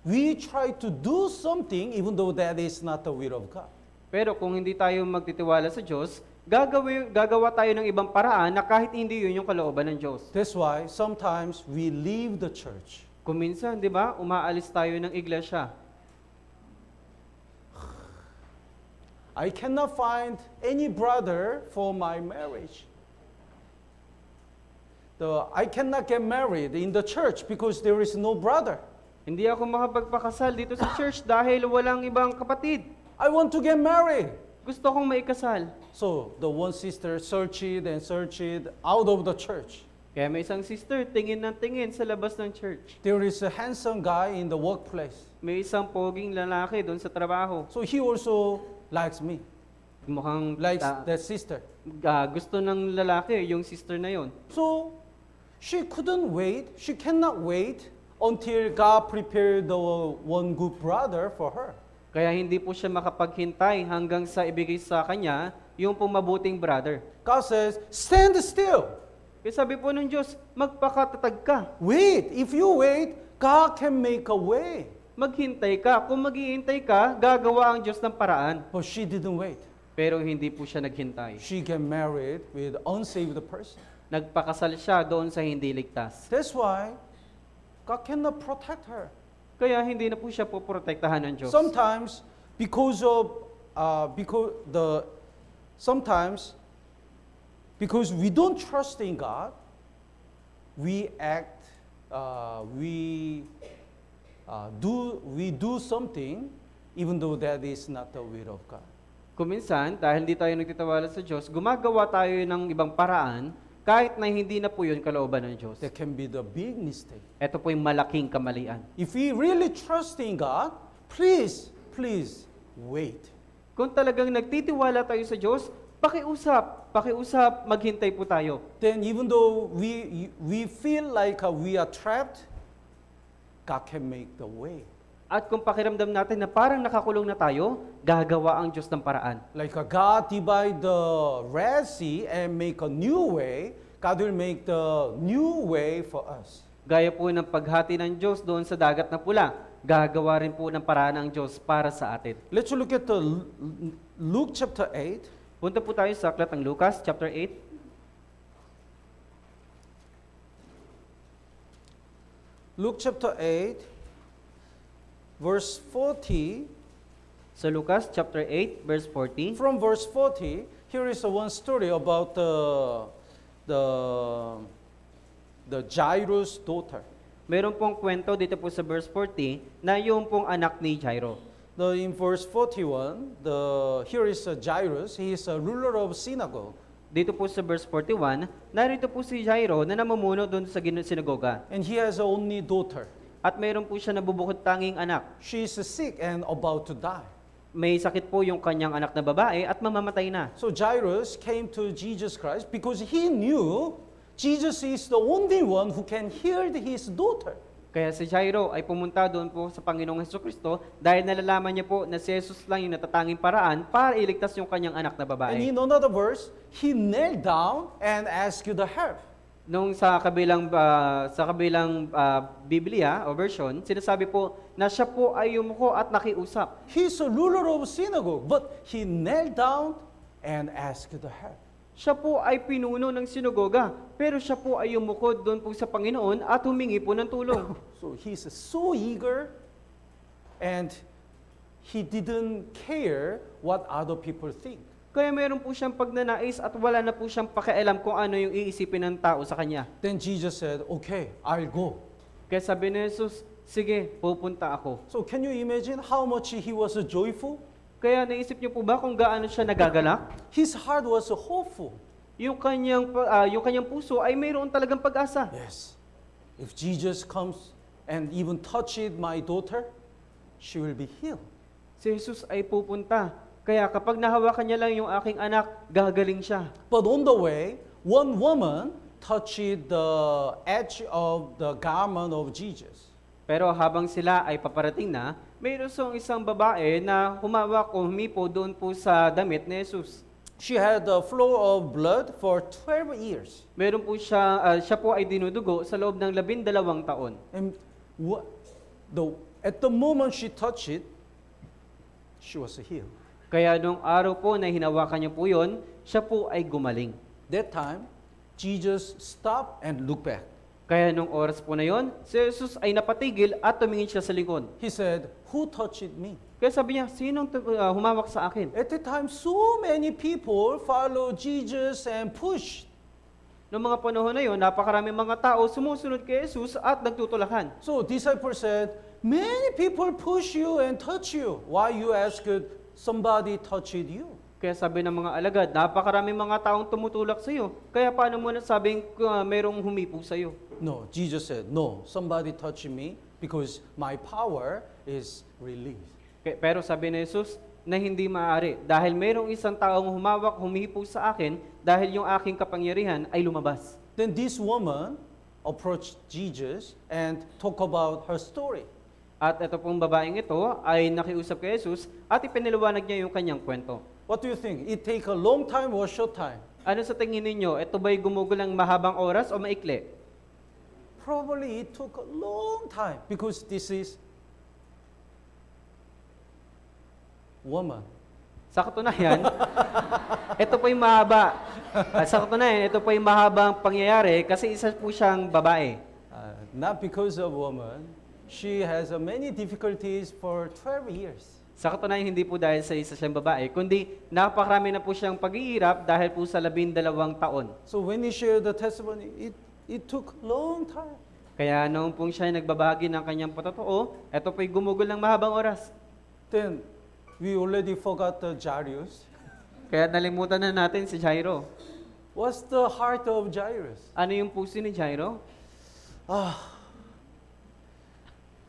we try to do something even though that is not the will of God. Pero kung hindi tayo magtitiwala sa Diyos, gagawa tayo ng ibang paraan na kahit hindi yun yung kalooban ng Diyos. That's why sometimes we leave the church. Kung minsan, di ba, umaalis tayo ng iglesia. I cannot find any brother for my marriage. I cannot get married in the church because there is no brother. Hindi ako makapagpakasal dito sa church dahil walang ibang kapatid. I want to get married. Gusto kong maikasal. So the one sister searched and searched out of the church. Kaya may isang sister, tingin ng tingin sa labas ng church. There is a handsome guy in the workplace. May isang poging lalaki doon sa trabaho. So he also likes me, Mukhang likes that sister. Gusto ng lalaki yung sister na yon. So she cannot wait until God prepared the one good brother for her. Kaya hindi po siya makapaghintay hanggang sa ibigay sa kanya yung pumabuting brother. God says, stand still. Kaya sabi po ng Diyos, magpakatatag ka. Wait. If you wait, God can make a way. Maghintay ka. Kung maghihintay ka, gagawa ang Diyos ng paraan. But she didn't wait. Pero hindi po siya naghintay. She get married with unsaved person. Nagpakasal siya doon sa hindi ligtas. That's why God cannot protect her. Kaya hindi na po siya poprotektahan ng Diyos. Sometimes because we don't trust in God, we do something even though that is not the will of God. Kuminsan, dahil hindi tayo nagtitiwala sa Diyos, gumagawa tayo ng ibang paraan kahit na hindi na po yun kalooban ng Diyos. That can be the big mistake. Ito po yung malaking kamalian. If we really trust in God, please wait. Kung talagang nagtitiwala tayo sa Diyos, pakiusap, maghintay po tayo. Then even though we feel like we are trapped, God can make the way. At kung pakiramdam natin na parang nakakulong na tayo, gagawa ang Diyos ng paraan. Like God divide the Red Sea and make a new way, God will make the new way for us. Gaya po ng paghati ng Diyos doon sa dagat na pula, gagawa rin po ng paraan ng Diyos para sa atin. Let's look at the Luke chapter 8. Punta po tayo sa aklat ng Lucas, chapter 8. Luke chapter 8. Verse 40, Sa Lucas chapter 8 verse 40. from verse 40, here is one story about the Jairus' daughter. Meron pong kwento dito po sa verse 40 na yung pong anak ni Jairo. In verse 41, here is Jairus. He is a ruler of synagogue. Dito po sa verse 41, narito po si Jairo na namumuno doon sa sinagoga. And he has only daughter. At meron po siya nabubukod tanging anak. She is sick and about to die. May sakit po yung kanyang anak na babae at mamamatay na. So Jairus came to Jesus Christ because he knew Jesus is the only one who can heal his daughter. Kaya si Jairo ay pumunta doon po sa Panginoong Hesukristo dahil nalalaman niya po na si Jesus lang yung natatanging paraan para iligtas yung kanyang anak na And babae. in another verse, he knelt down and asked you the help. Nung sa kabilang Biblia o version, sinasabi po na siya po ay yumuko at nakiusap. He's a ruler of synagogue, but he knelt down and asked the help. Siya po ay pinuno ng sinagoga, pero siya po ay yumuko doon po sa Panginoon at humingi po ng tulong. So he's so eager and he didn't care what other people think. Kaya meron po siyang pagnanais at wala na po siyang pakialam kung ano yung iisipin ng tao sa kanya. Then Jesus said, okay, I'll go. Kaya sabi ni Jesus, sige, pupunta ako. So can you imagine how much he was joyful? Kaya naisip niyo po ba kung gaano siya nagagalak? His heart was hopeful. Yung kanyang puso ay mayroon talagang pag-asa. Yes. If Jesus comes and even touched my daughter, she will be healed. Si Jesus ay pupunta. Kaya kapag nahawakan niya lang yung aking anak, gagaling siya. But on the way, one woman touched the edge of the garment of Jesus. Pero habang sila ay paparating na, mayroon isang babae na humawak o humipo doon po sa damit ni Jesus. She had a flow of blood for 12 years. Meron po siya po ay dinudugo sa loob ng 12 taon. And at the moment she touched it, she was healed. Kaya nung araw po na hinawakan niya po yun, siya po ay gumaling. That time, Jesus stopped and looked back. Kaya nung oras po na yon, si Jesus ay napatigil at tumingin siya sa likod. He said, who touched me? Kaya sabi niya, sinong humawak sa akin? At that time, so many people follow Jesus and push. Noong mga panahon na yon, napakaraming mga tao sumusunod kay Jesus at nagtutulakan. So disciples said, many people push you and touch you. Why you ask somebody touched you? Kaya sabi ng mga alagad, napakaraming mga taong tumutulak sa iyo. Kaya paano mo nasabing mayroong humipo sa iyo? No, Jesus said, no, somebody touched me because my power is released. Pero sabi ni Jesus na hindi maaari dahil mayroong isang taong humipo sa akin dahil yung aking kapangyarihan ay lumabas. Then this woman approached Jesus and talk about her story. At ito pong babaeng ito ay nakiusap kay Jesus at ipinaliwanag niya yung kanyang kwento. What do you think? It take a long time or short time? Ano sa tingin ninyo? Ito ba'y gumugol ng mahabang oras o maikli? probably it took a long time because this is woman. Sa katunayan, ito po yung mahaba. Sa katunayan, ito po yung mahabang pangyayari kasi isa po siyang babae. Not because of woman, she has many difficulties for 12 years. Sa katunayan, hindi po dahil sa isa siyang babae, kundi napakarami na po siyang pag-iirap dahil po sa 12 taon. So when he shared the testimony, it took long time. Kaya noong pong siya nagbabahagi ng kanyang patotoo, ito po'y gumugol ng mahabang oras. Then we already forgot the Jairus. Kaya nalimutan na natin si Jairo. What's the heart of Jairus? Ano yung puso ni Jairo?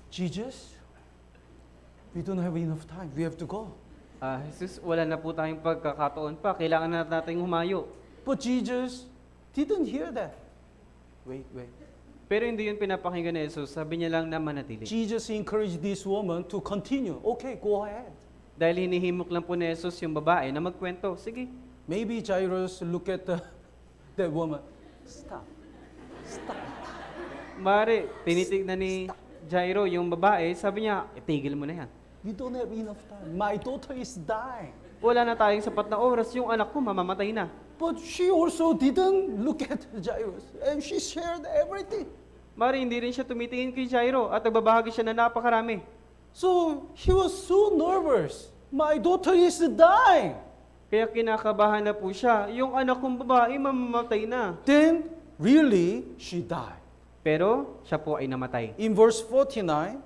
Jesus, we don't have enough time. We have to go. Jesus, wala na po tayong pagkakataon pa. Kailangan na natin humayo. But Jesus didn't hear that. Wait. Pero hindi yun pinapakinggan ni Jesus. Sabi niya lang na manatili. Jesus encouraged this woman to continue. Okay, go ahead. Dahil hinihimok lang po ni Jesus yung babae na magkwento. Sige. Maybe Jairus look at that woman. Stop. Mare, tinitignan ni Jairo yung babae. Sabi niya, itigil mo na yan. We don't have enough time. My daughter is dying. Wala na tayong sapat na oras. Yung anak ko mamamatay na. But she also didn't look at Jairus. And she shared everything. Mare, hindi rin siya tumitingin kay Jairo at nagbabahagi siya na napakarami. So he was so nervous. My daughter is dying. Kaya kinakabahan na po siya. Yung anak kong babae mamamatay na. Then, really, she died. Pero siya po ay namatay. In verse 49,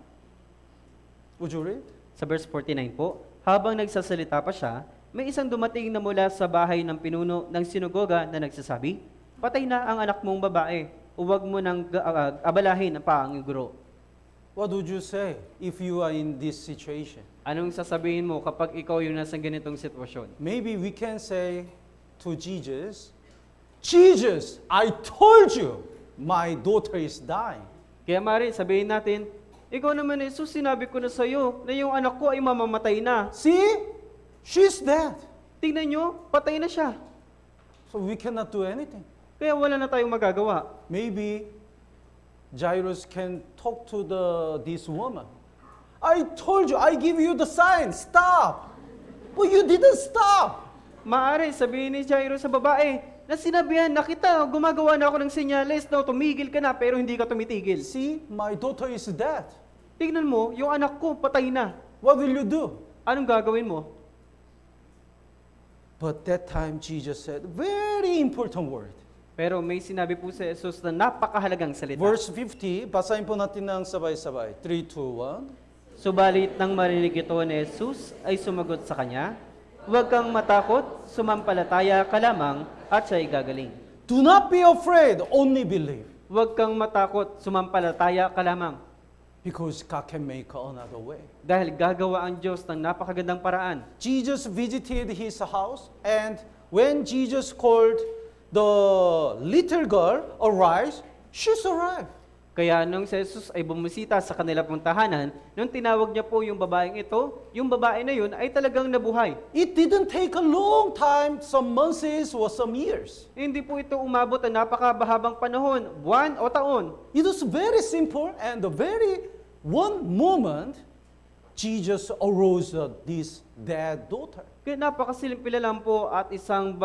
would you read? Sa verse 49 po, habang nagsasalita pa siya, may isang dumating na mula sa bahay ng pinuno ng sinagoga na nagsasabi, "Patay na ang anak mong babae, huwag mo nang abalahin pa ang guro." What would you say if you are in this situation? Anong sasabihin mo kapag ikaw yung nasa ganitong sitwasyon? Maybe we can say to Jesus, Jesus, I told you, my daughter is dying. Kaya Mari, sabihin natin, ikaw naman Jesus, sinabi ko na sa iyo na yung anak ko ay mamamatay na. See, she's dead. Tingnan nyo, patay na siya. So we cannot do anything. Kaya wala na tayong magagawa. Maybe Jairus can talk to this woman. I told you, I give you the sign, stop. But you didn't stop. Maari, sabihin ni Jairo sa babae, na sinabihan na kita, gumagawa na ako ng senyales na tumigil ka na pero hindi ka tumitigil. See, my daughter is dead. Tignan mo, yung anak ko patay na. What will you do? Anong gagawin mo? But that time Jesus said, very important word. Pero may sinabi po sa Jesus na napakahalagang salita. Verse 50, basahin po natin ng sabay-sabay. 3, 2, 1. Subalit nang marinig ito ni Jesus ay sumagot sa kanya, "Huwag kang matakot, sumampalataya ka lamang at siya'y gagaling." Do not be afraid, only believe. Huwag kang matakot, sumampalataya ka lamang. Because God can make another way. Dahil gagawa ang Diyos ng napakagandang paraan. Jesus visited his house, and when Jesus called the little girl, arise, she's arrived. Kaya nung si Jesus ay bumisita sa kanila pong tahanan, nung tinawag niya po yung babaeng ito, yung babae na yun ay talagang nabuhay. It didn't take a long time, some months or some years. Hindi po ito umabot ang napakabahabang panahon, buwan o taon. It was very simple, and the very one moment, Jesus arose this dead daughter. Kaya napakasimpila lang po at isang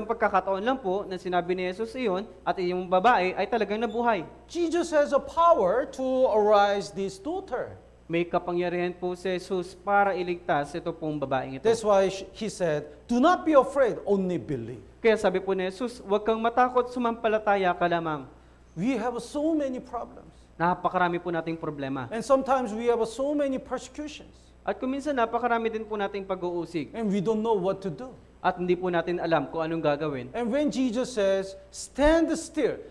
pagkakataon lang po na sinabi ni Jesus iyon at yung babae ay talagang nabuhay. Jesus has a power to arise this daughter. May kapangyarihan po si Jesus para iligtas ito pong babaeng ito. That's why he said, do not be afraid, only believe. Kaya sabi po ni Jesus, huwag kang matakot, sumampalataya ka lamang. We have so many problems. Napakarami po nating problema. And sometimes we have so many persecutions. At kuminsan napakarami din po nating pag-uusig. And we don't know what to do. At hindi po natin alam kung anong gagawin. And when Jesus says, stand still,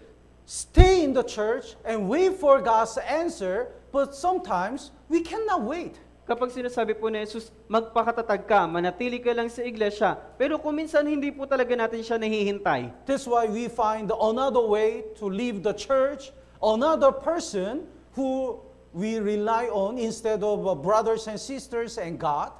stay in the church and wait for God's answer, but sometimes we cannot wait. Kapag sinasabi po ni Jesus, magpakatatag ka, manatili ka lang sa iglesia, pero kuminsan hindi po talaga natin siya nahihintay. That's why we find another way to leave the church, another person who we rely on instead of brothers and sisters and God.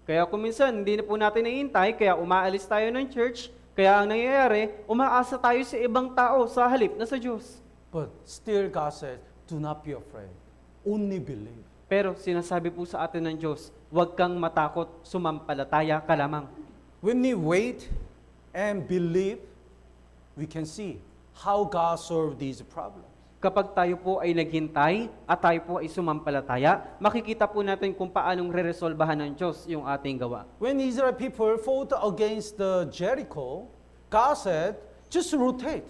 Kaya kuminsan, hindi na po natin nahihintay, kaya umaalis tayo ng church, kaya ang nangyayari, umaasa tayo sa ibang tao sa halip na sa Diyos. But still God said, do not be afraid. Only believe. Pero sinasabi po sa atin ng Diyos, huwag kang matakot, sumampalataya ka lamang. When we wait and believe, we can see how God solved these problems. Kapag tayo po ay naghintay at tayo po ay sumampalataya, makikita po natin kung paanong re-resolbahan ng Diyos yung ating gawa. When Israel people fought against the Jericho, God said, just rotate.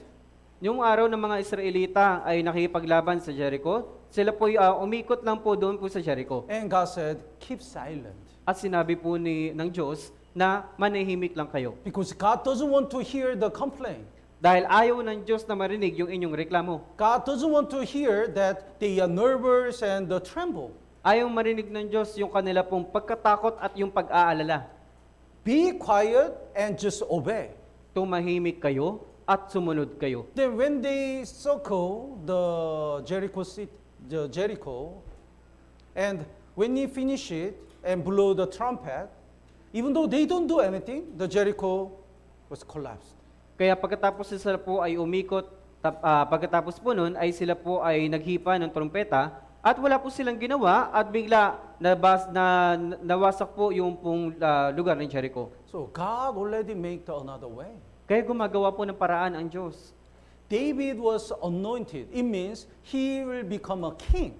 Yung araw ng mga Israelita ay nakikipaglaban sa Jericho, sila po umikot lang po doon po sa Jericho. And God said, keep silent. At sinabi po ng Diyos na manahimik lang kayo. Because God doesn't want to hear the complaint. Dahil ayaw ng Diyos na marinig yung inyong reklamo. God doesn't want to hear that they are nervous and tremble. Ayaw marinig ng Diyos yung kanila pong pagkatakot at yung pag-aalala. Be quiet and just obey. Tumahimik kayo at sumunod kayo. Then when they circle the Jericho, and when he finish it and blow the trumpet, even though they don't do anything, the Jericho was collapsed. Kaya pagkatapos sila po ay umikot, pagkatapos po nun ay sila po ay naghipa ng trompeta at wala po silang ginawa at bigla nawasak po yung pong lugar ng Jericho. So God already made another way. Kaya gumagawa po ng paraan ang Diyos. David was anointed. It means he will become a king.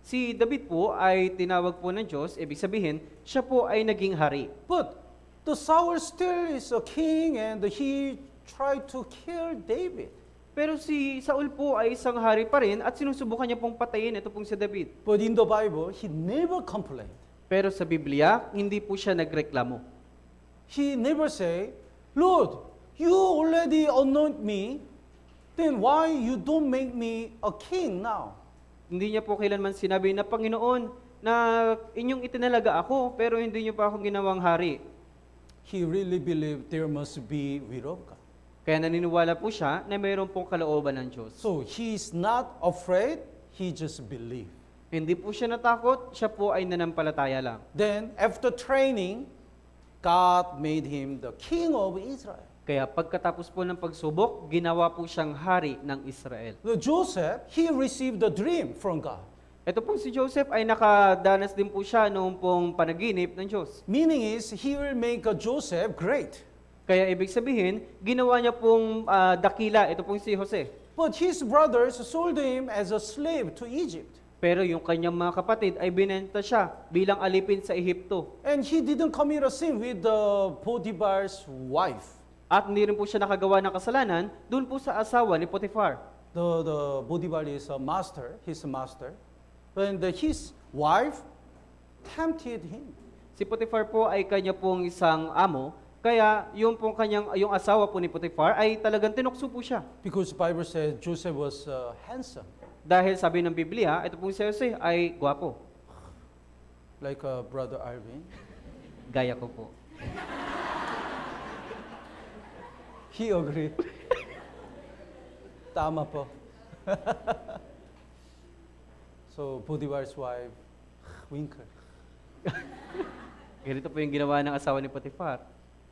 Si David po ay tinawag po ng Diyos, ibig sabihin, siya po ay naging hari. But the Saul still is a king and he tried to kill David. Pero si Saul po ay isang hari pa rin at sinusubukan niya pong patayin ito pong si David. But in the Bible, he never complained. Pero sa Biblia, hindi po siya nagreklamo. He never say, Lord, you already anoint me, then why you don't make me a king now? Hindi niya po kailanman sinabi na, Panginoon, na inyong itinalaga ako, pero hindi niyo pa ako ginawang hari. He really believed there must be will of God. Kaya naniniwala po siya na mayroon pong kalooban ng Diyos. So he's not afraid, he just believed. Hindi po siya natakot, siya po ay nanampalataya lang. Then after training, God made him the king of Israel. Kaya pagkatapos po ng pagsubok, ginawa po siyang hari ng Israel. The Joseph, he received the dream from God. Ito pong si Joseph ay nakadanas din po siya noong pong panaginip ng Diyos. Meaning is, he will make a Joseph great. Kaya ibig sabihin, ginawa niya pong dakila, ito pong si Jose. But his brothers sold him as a slave to Egypt. Pero yung kanyang mga kapatid ay binenta siya bilang alipin sa Ehipto. And he didn't commit a sin with the Potiphar's wife. At hindi rin po siya nakagawa ng kasalanan doon po sa asawa ni Potiphar. The Potiphar is a master, his master. And his wife tempted him. Si Potiphar po ay kanya pong isang amo, kaya yung asawa po ni Potiphar ay talagang tinukso po siya. Because the Bible says Joseph was handsome. Dahil sabi ng Biblia, ito pong si Jose ay gwapo. Like Brother Alvin. Gaya ko po. He agreed. Tama po. So Potiphar's wife, winker. Ganito po yung ginawa ng asawa ni Potiphar.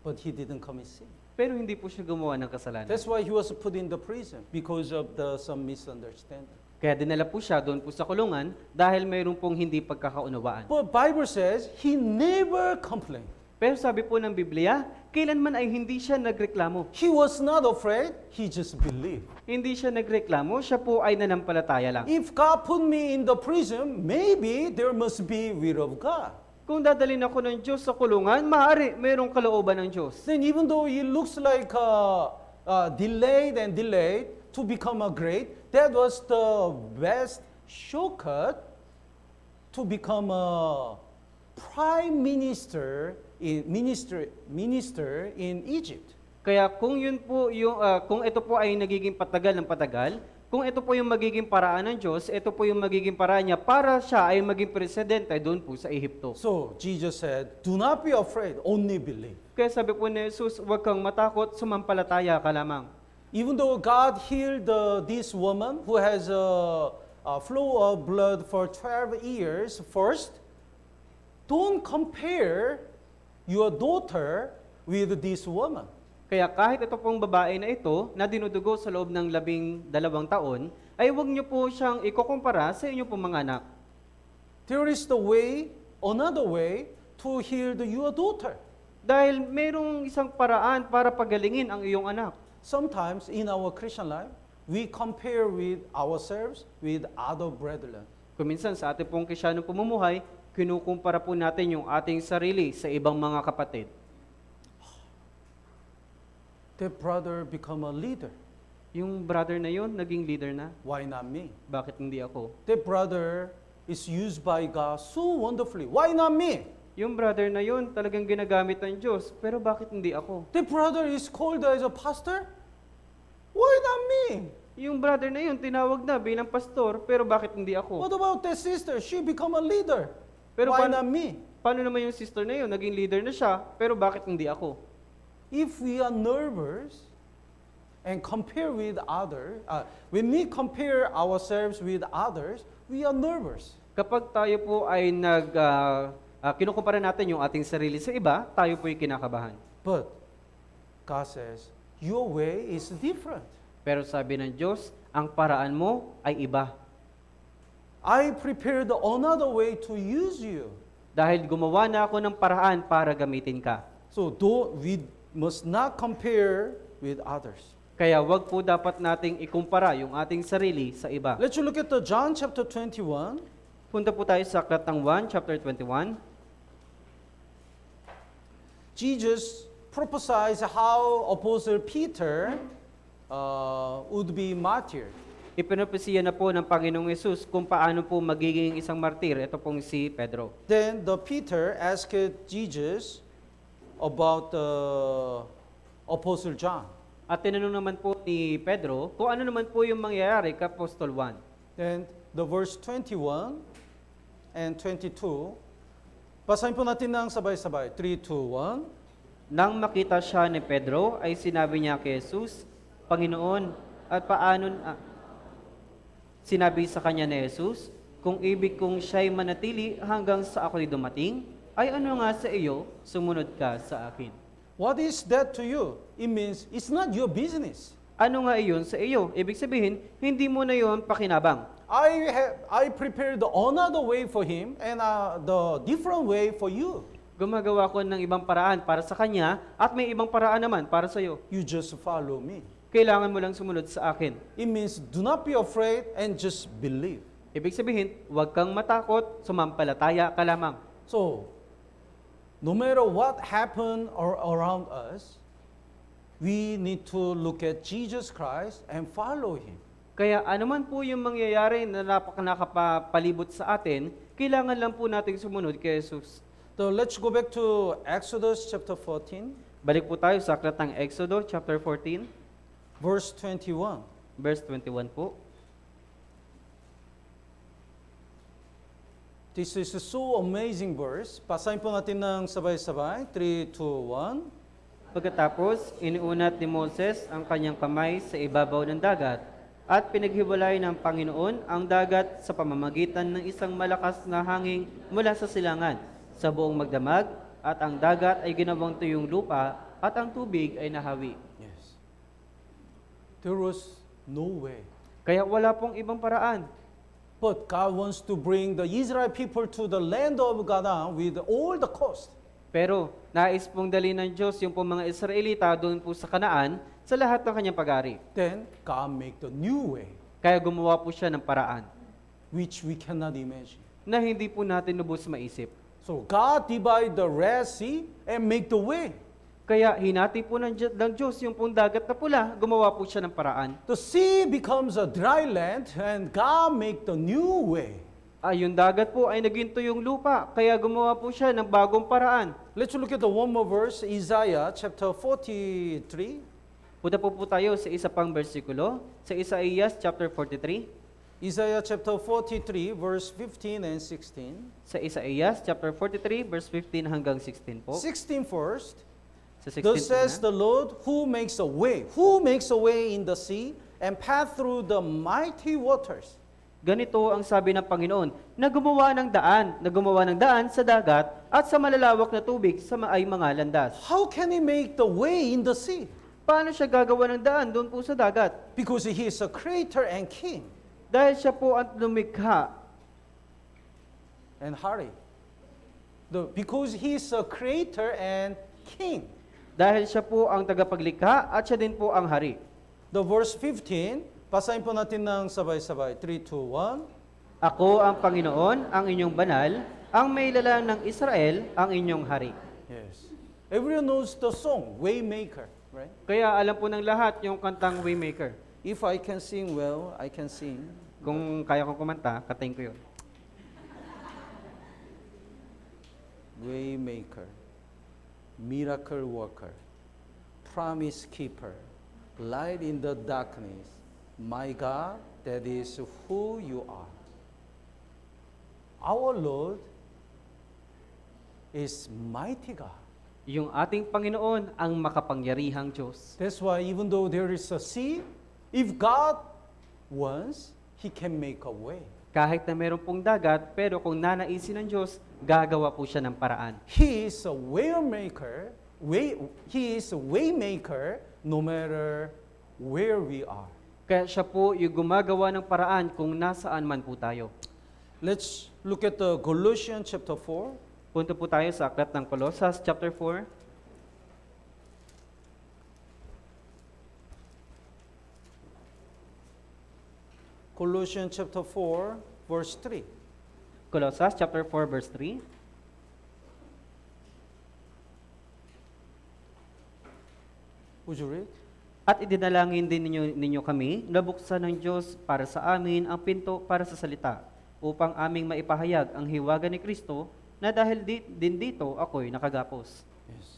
But he didn't commit sin. Pero hindi po siya gumawa ng kasalanan. That's why he was put in the prison, because of some misunderstanding. Kaya dinala po siya doon po sa kulungan dahil mayroon pong hindi pagkakaunawaan. But Bible says he never complained. Pero sabi po ng Biblia, kailanman ay hindi siya nagreklamo. He was not afraid, he just believed. Hindi siya nagreklamo, siya po ay nanampalataya lang. If God put me in the prison, maybe there must be will of God. Kung dadalhin ako ng Diyos sa kulungan, maaari mayroong kalooban ng Diyos. Then even though it looks like delayed and delayed to become a great, that was the best shortcut to become a prime minister in Egypt. Kaya kung yun po yung kung ito po ay nagiging patagal ng patagal, kung ito po yung magiging paraan ng Diyos, ito po yung magiging paraan niya para siya ay maging presidente doon po sa Ehipto. So Jesus said, "Do not be afraid, only believe." Kaya sabi po ni Jesus, huwag kang matakot, sumampalataya ka lamang. Even though God healed this woman who has a flow of blood for 12 years, first, don't compare your daughter with this woman. Kaya kahit ito pong babae na ito, na dinudugo sa loob ng 12 taon, ay huwag niyo po siyang ikukumpara sa inyong pong mga anak. There is the way, another way to heal your daughter. Dahil merong isang paraan para pagalingin ang iyong anak. Sometimes in our Christian life, we compare with ourselves with other brethren. Kuminsan sa ating pong Kristiyanong pamumuhay, kinukumpara po natin yung ating sarili sa ibang mga kapatid. That brother become a leader. Yung brother na yun, naging leader na. Why not me? Bakit hindi ako? That brother is used by God so wonderfully. Why not me? Yung brother na yun, talagang ginagamit ng Diyos. Pero bakit hindi ako? That brother is called as a pastor. Why not me? Yung brother na yun, tinawag na bilang pastor. Pero bakit hindi ako? What about that sister? She become a leader. Pero Why paano, not me? paano naman yung sister na yun? Naging leader na siya. Pero bakit hindi ako? If we are nervous and compare with others, when we compare ourselves with others, we are nervous. Kapag tayo po ay kinukumpara natin yung ating sarili sa iba, tayo po yung kinakabahan. But God says, your way is different. Pero sabi ng Diyos, ang paraan mo ay iba. I prepared another way to use you. Dahil gumawa na ako ng paraan para gamitin ka. So we must not compare with others. Kaya wag po dapat nating ikumpara yung ating sarili sa iba. Let's look at the John chapter 21. Punta po tayo sa aklat ng 1, chapter 21. Jesus prophesied how Apostle Peter would be martyred. Ipinapasiya na po ng Panginoong Yesus kung paano po magiging isang martir. Ito pong si Pedro. Then the Peter asked Jesus about Apostle John. At tinanong naman po ni Pedro kung ano naman po yung mangyayari kay Apostol Juan. Then the verse 21 and 22, basahin po natin ng sabay-sabay. 3, 2, 1. Nang makita siya ni Pedro, ay sinabi niya kay Jesus, Panginoon, at paano sinabi sa kanya ni Jesus, kung ibig kong siya'y manatili hanggang sa ako'y dumating, ay ano nga sa iyo, sumunod ka sa akin. What is that to you? It means it's not your business. Ano nga iyon sa iyo? Ibig sabihin, hindi mo na iyon pakinabang. I prepared another way for him and the different way for you. Gumagawa ko ng ibang paraan para sa kanya at may ibang paraan naman para sa iyo. You just follow me. Kailangan mo lang sumunod sa akin. It means do not be afraid and just believe. Ibig sabihin, huwag kang matakot, sumampalataya ka lamang. So, no matter what happened around us, we need to look at Jesus Christ and follow Him. Kaya anuman po yung mangyayari na nakapalibot sa atin, kailangan lang po nating sumunod kay Jesus. So let's go back to Exodus chapter 14, Balik po tayo sa aklat ng Exodo, chapter 14, verse 21. verse 21 po. This is a so amazing verse. Basahin po natin ng sabay-sabay. 3, 2, 1. Pagkatapos, iniunat ni Moses ang kanyang kamay sa ibabaw ng dagat at pinaghiwalay ng Panginoon ang dagat sa pamamagitan ng isang malakas na hangin mula sa silangan sa buong magdamag at ang dagat ay ginawang tuyong lupa at ang tubig ay nahawi. Yes. There was no way. Kaya wala pong ibang paraan. But God wants to bring the Israel people to the land of Canaan with all the cost. Pero nais pong dali ng Diyos yung pong mga Israelita doon po sa Kanaan sa lahat ng kanyang pag-ari. Then God make the new way, Kaya gumawa po siya ng paraan which we cannot imagine. na hindi po natin lubos maisip. So God divide the Red Sea and make the way. Kaya hinati po ng Diyos yung pong dagat na pula, gumawa po siya ng paraan. The sea becomes a dry land and God make the new way. Yung dagat po ay naging tuyong lupa, kaya gumawa po siya ng bagong paraan. Let's look at the one more verse, Isaiah chapter 43. Punta po tayo sa isa pang bersikulo, sa Isaías chapter 43. Isaiah chapter 43 verse 15 and 16. Sa Isaías chapter 43 verse 15 hanggang 16 po. 16 first. Sa 16 Thus po says na. the Lord, who makes a way in the sea and path through the mighty waters. Ganito ang sabi ng Panginoon, na gumawa ng daan sa dagat at sa malalawak na tubig sa ay mga landas. How can He make the way in the sea? Paano siya gagawa ng daan doon po sa dagat? Because He is a creator and king. Dahil siya po ang lumikha. And hurry. Because He is a creator and king. Dahil siya po ang tagapaglikha at siya din po ang hari. The verse 15, basahin po natin ng sabay-sabay. 3, 2, 1. Ako ang Panginoon, ang inyong banal, ang may lalang ng Israel, ang inyong hari. Yes. Everyone knows the song, Waymaker, right? Kaya alam po ng lahat yung kantang Waymaker. If I can sing well, I can sing. Kung kaya kong kumanta, katayin ko yun. Waymaker, miracle worker, promise keeper, light in the darkness. My God, that is who you are. Our Lord is mighty God. Yung ating Panginoon ang makapangyarihang Diyos. That's why even though there is a sea, if God wants, He can make a way. Kahit na meron pong dagat, pero kung nanaisin ng Diyos, gagawa po siya ng paraan. He is a waymaker. He is a waymaker no matter where we are. Kaya siya po yung gumagawa ng paraan kung nasaan man po tayo. Let's look at the Colossians chapter 4. Punto po tayo sa aklat ng Colossus chapter 4. Colossians chapter 4, verse 3. Colossus chapter 4 verse 3. Would you read? At idinalangin din ninyo kami na buksan ng Diyos para sa amin ang pinto para sa salita, upang aming maipahayag ang hiwaga ni Kristo, na dahil din dito ako'y nakagapos. Yes.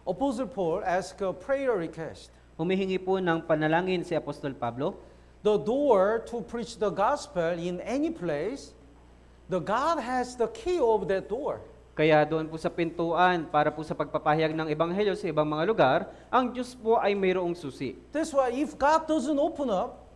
Apostle Paul asked a prayer request. Humihingi po ng panalangin si Apostol Pablo. The door to preach the gospel in any place, the God has the key of that door. Kaya doon po sa pintuan para po sa pagpapahayag ng ebanghelyo sa ibang mga lugar, ang Diyos po ay mayroong susi. That's why if God doesn't open up,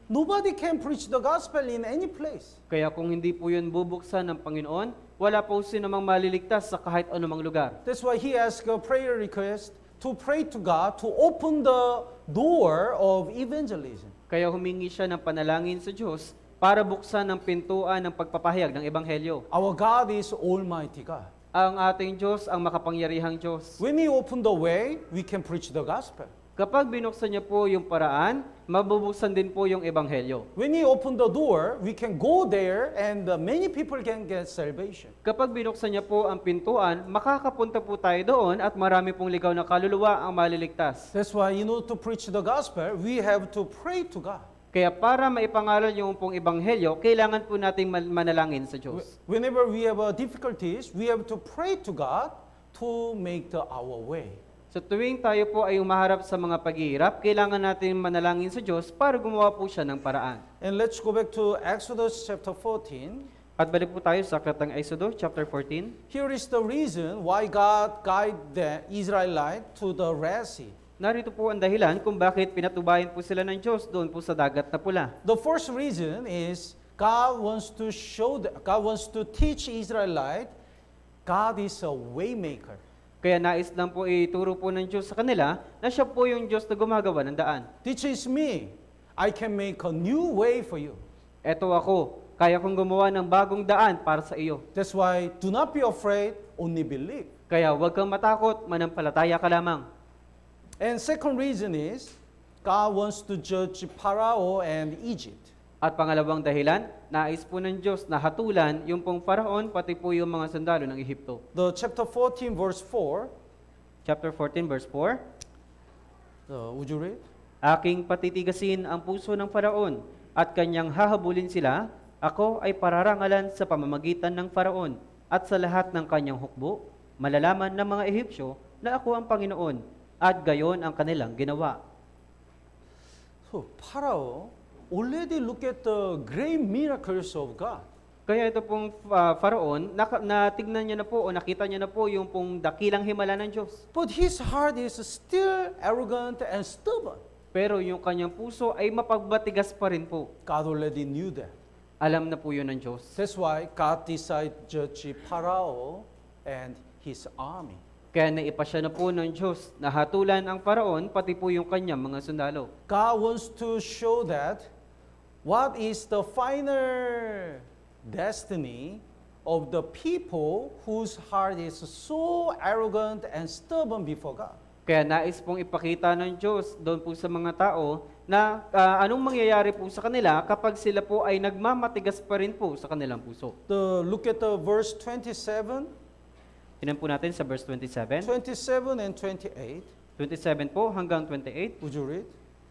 nobody can preach the gospel in any place. Kaya kung hindi po yun bubuksan ng Panginoon, wala po sinamang maliligtas sa kahit anumang lugar. That's why he asked a prayer request to pray to God to open the door of evangelism. Kaya humingi siya ng panalangin sa Diyos para buksan ang pintuan ng pagpapahayag ng ebanghelyo. Our God is Almighty God. Ang ating Diyos ang makapangyarihang Diyos. When He opened the way, we can preach the gospel. Kapag binuksan niya po yung paraan, mabubuksan din po yung ebanghelyo. When He opened the door, we can go there and many people can get salvation. Kapag binuksan niya po ang pintuan, makakapunta po tayo doon at marami pong ligaw na kaluluwa ang maliligtas. That's why, to preach the gospel, we have to pray to God. Kaya para maipangaral yung pong ebanghelyo, kailangan po nating manalangin sa Diyos. Whenever we have difficulties, we have to pray to God to make our way. Sa tuwing tayo po ay umaharap sa mga paghihirap, kailangan natin manalangin sa Diyos para gumawa po siya ng paraan. And let's go back to Exodus chapter 14. At balik po tayo sa aklat ng Exodus chapter 14. Here is the reason why God guided the Israelites to the Red Sea. Narito po ang dahilan kung bakit pinatubayan po sila ng Diyos doon po sa dagat na pula. The first reason is God wants to teach Israelites God is a waymaker. Kaya nais lang po ituro po ng Diyos sa kanila na siya po yung Diyos na gumagawa ng daan. Teaches me, I can make a new way for you. Eto ako, kaya kong gumawa ng bagong daan para sa iyo. That's why, do not be afraid, only believe. Kaya huwag kang matakot, manampalataya ka lamang. And second reason is, God wants to judge Pharaoh and Egypt. At pangalawang dahilan, nais po ng Diyos na hatulan yung pong Faraon pati po yung mga sundalo ng Ehipto. The chapter 14 verse 4, Chapter 14 verse 4. would you read? Aking patitigasin ang puso ng Faraon at kanyang hahabulin sila. Ako ay pararangalan sa pamamagitan ng Faraon at sa lahat ng kanyang hukbo. Malalaman ng mga Ehipsyo na ako ang Panginoon at gayon ang kanilang ginawa. So, Pharaoh already look at the great miracles of God. Kaya ito pong Faraon, natignan niya na po o nakita niya na po yung pong dakilang himala ng Diyos. But his heart is still arrogant and stubborn. Pero yung kanyang puso ay mapagbatigas pa rin po. God already knew that. Alam na po yun ng Diyos. That's why God decided to judge Pharaoh and his army. Kaya naipasya na po ng Diyos na hatulan ang Paraon pati po yung kanyang mga sundalo. God wants to show that what is the final destiny of the people whose heart is so arrogant and stubborn before God. Kaya nais pong ipakita ng Diyos doon po sa mga tao na anong mangyayari po sa kanila kapag sila po ay nagmamatigas pa rin po sa kanilang puso. Look at the verse 27, Tingnan po natin sa verse 27. 27 and 28. 27 po hanggang 28. Would you read?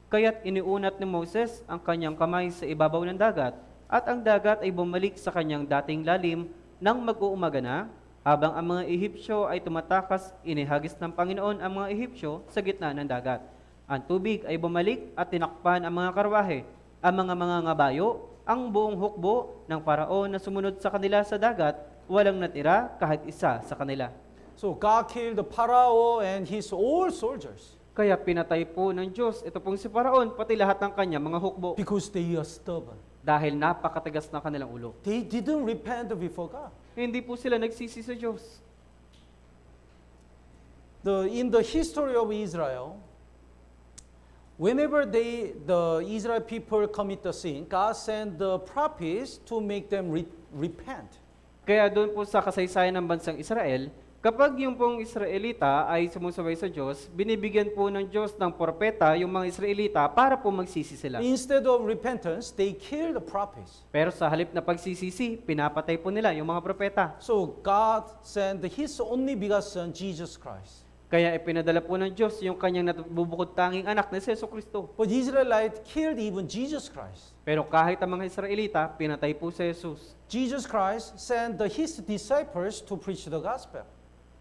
Kaya't iniunat ni Moses ang kanyang kamay sa ibabaw ng dagat, at ang dagat ay bumalik sa kanyang dating lalim nang mag-uumaga na, habang ang mga Ehipsyo ay tumatakas, inihagis ng Panginoon ang mga Ehipsyo sa gitna ng dagat. Ang tubig ay bumalik at tinakpan ang mga karwahe, ang mga ngabayo, ang buong hukbo ng Paraon na sumunod sa kanila sa dagat, walang natira kahit isa sa kanila. So God killed the Pharaoh and his all soldiers Kaya pinatay po ng Diyos ito pong si Paraon, pati lahat ng kanya mga hukbo, because they are stubborn. dahil napakatigas ng kanilang ulo. They didn't repent before God. Hindi po sila nagsisi sa Diyos. In the history of Israel, whenever the Israel people commit the sin, God sent the prophets to make them repent. Kaya doon po sa kasaysayan ng bansang Israel, kapag yung pong Israelita ay sumusubay sa Diyos, binibigyan po ng Diyos ng propeta yung mga Israelita para po magsisi sila. Instead of repentance, they kill the prophets. Pero sa halip na pagsisisi, pinapatay po nila yung mga propeta. So God sent His only begotten Son, Jesus Christ. Kaya ipinadala po ng Diyos yung kanyang nabubukod tanging anak na si Jesucristo. But Israelites killed even Jesus Christ. Pero kahit ang mga Israelita, pinatay po si Jesus. Jesus Christ sent His disciples to preach the gospel.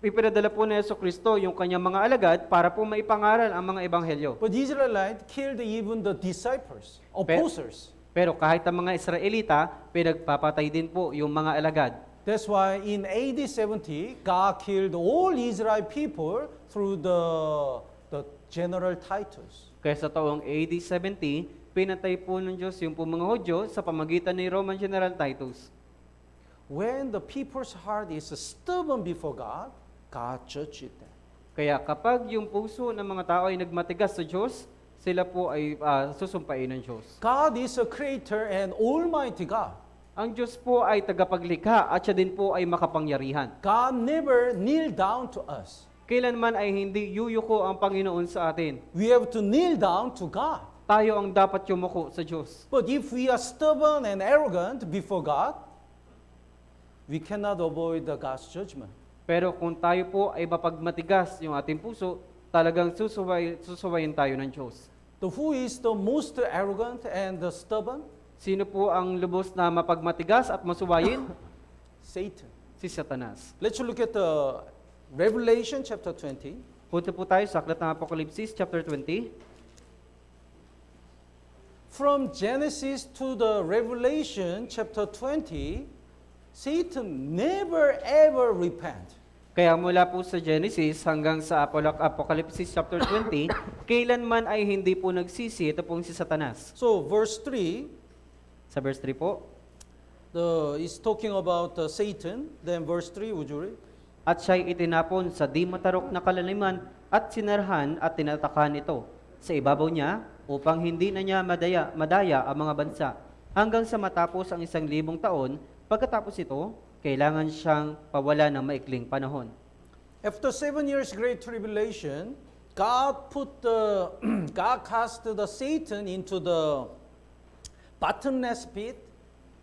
Ipinadala po ni Jesucristo yung kanyang mga alagad para po maipangaral ang mga ebanghelyo. But Israelites killed even the disciples, opposers. Pero kahit ang mga Israelita, pinagpapatay din po yung mga alagad. That's why in AD 70, God killed all Israel people through the general Titus. Kaya sa taong AD 70, pinatay po ng Diyos yung po mga Hudyo sa pamagitan ni Roman General Titus. When the people's heart is stubborn before God, God judges them. Kaya kapag yung puso ng mga tao ay nagmatigas sa Diyos, sila po ay susumpain ng Diyos. God is a creator and almighty God. Ang Diyos po ay tagapaglikha at siya din po ay makapangyarihan. God never kneel down to us. Kailanman ay hindi yuyuko ang Panginoon sa atin. We have to kneel down to God. Tayo ang dapat yumuko sa Diyos. But if we are stubborn and arrogant before God, we cannot avoid the God's judgment. Pero kung tayo po ay mapagmatigas yung ating puso, talagang susuwayin tayo ng Diyos. Who is the most arrogant and stubborn? Sino po ang lubos na mapagmatigas at masuwayin? Satan. Si Satanas. Let's look at the Revelation chapter 20. Punta po tayo sa aklat ng Apokalipsis chapter 20. From Genesis to the Revelation chapter 20, Satan never ever repent. Kaya mula po sa Genesis hanggang sa Apokalipsis chapter 20, kailanman ay hindi po nagsisi ito pong si Satanas. So verse 3, Sa verse 3 po, is talking about Satan. Then verse 3, would you read? at siya'y itinapon sa di matarok na kalaliman at sinarhan at tinatakan ito sa ibabaw niya upang hindi na niya madaya ang mga bansa hanggang sa matapos ang 1,000 taon. Pagkatapos ito, kailangan siyang pawala ng maikling panahon. After 7 years great tribulation, God God cast the Satan into the bottomless pit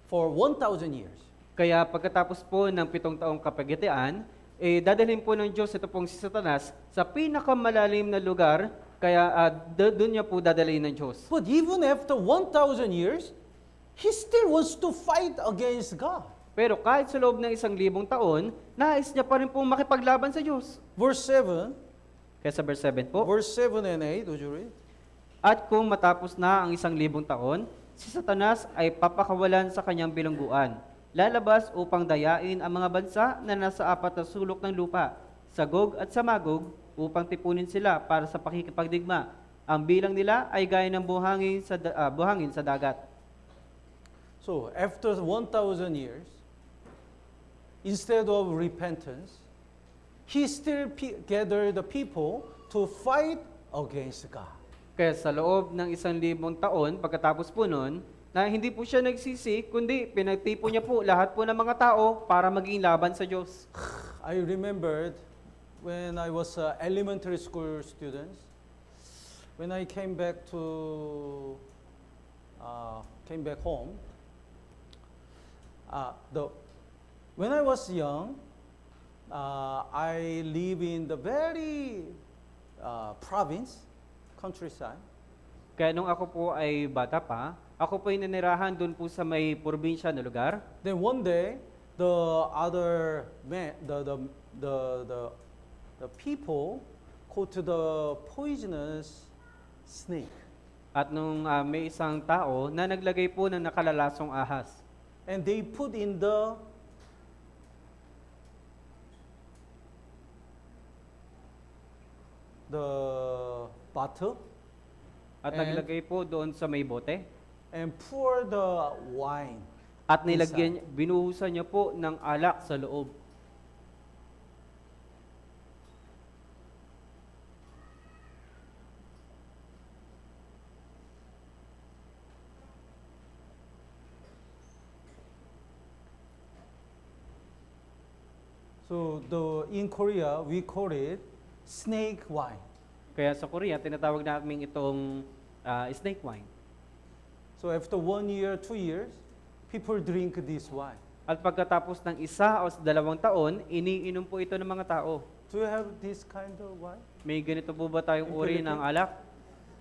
for 1,000 years. Kaya pagkatapos po ng 7 taong kapagitian, dadalhin po ng Diyos ito pong si Satanas sa pinakamalalim na lugar, kaya doon niya po dadalhin ng Diyos. But even after 1,000 years, he still wants to fight against God. Pero kahit sa loob ng 1,000 taon, nais niya pa rin pong makipaglaban sa Diyos. Verse 7, Kaya sa verse 7 po, verse 7 and 8, would you read? at kung matapos na ang 1,000 taon, si Satanas ay papakawalan sa kanyang bilangguan. Lalabas upang dayain ang mga bansa na nasa 4 na sulok ng lupa, sa Gog at sa Magog, upang tipunin sila para sa pakikipagdigma. Ang bilang nila ay gaya ng buhangin sa dagat. So after 1,000 years, instead of repentance, he still gathered the people to fight against God. Kaya sa loob ng 1,000 taon, pagkatapos po nun, na hindi po siya nagsisi, kundi pinagtipo niya po lahat po ng mga tao para maging laban sa Diyos. I remembered when I was an elementary school student, when I came back home. When I was young, I live in the very province, countryside. Kaya nung ako po ay bata pa, ako po ay nanirahan doon po sa may probinsya na lugar. Then one day, the people caught the poisonous snake, At nung may isang tao na naglagay po ng nakalalasong ahas. and they put in the bottle At And- naglagay po doon sa may bote. and pour the wine. At binuhusan niya po ng alak sa loob. So in Korea we call it snake wine. Kaya sa Korea, tinatawag namin itong snake wine. So after 1 year, 2 years, people drink this wine. At pagkatapos ng 1 o 2 taon, iniinom po ito ng mga tao. Do you have this kind of wine? May ganito po ba tayong uri ng alak?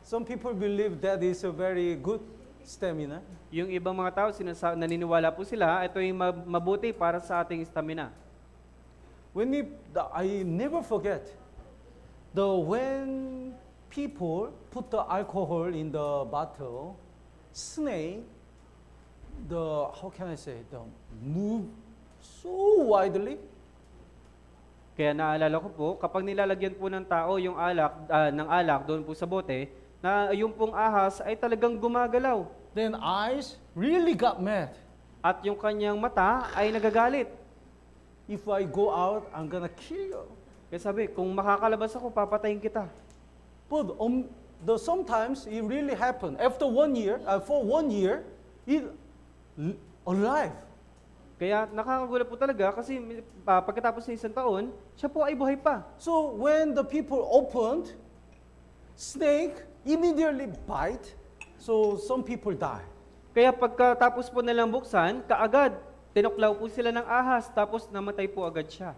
Some people believe that is a very good stamina. Yung ibang mga tao, naniniwala po sila, ito yung mabuti para sa ating stamina. I never forget when people put the alcohol in the bottle, snake, how can I say, move so widely. Kaya naalala ko po, kapag nilalagyan po ng tao yung ng alak doon po sa bote, na yung pong ahas ay talagang gumagalaw. Then eyes really got mad. At yung kanyang mata ay nagagalit. If I go out, I'm gonna kill you. Kaya sabi, kung makakalabas ako, papatayin kita. But sometimes it really happened. After 1 year, for 1 year, it alive. Kaya nakakagulat po talaga kasi pagkatapos ng 1 taon, siya po ay buhay pa. So when the people opened, snake immediately bite. So some people die. Kaya pagkatapos po nilang buksan, kaagad, tinuklaw po sila ng ahas, tapos namatay po agad siya.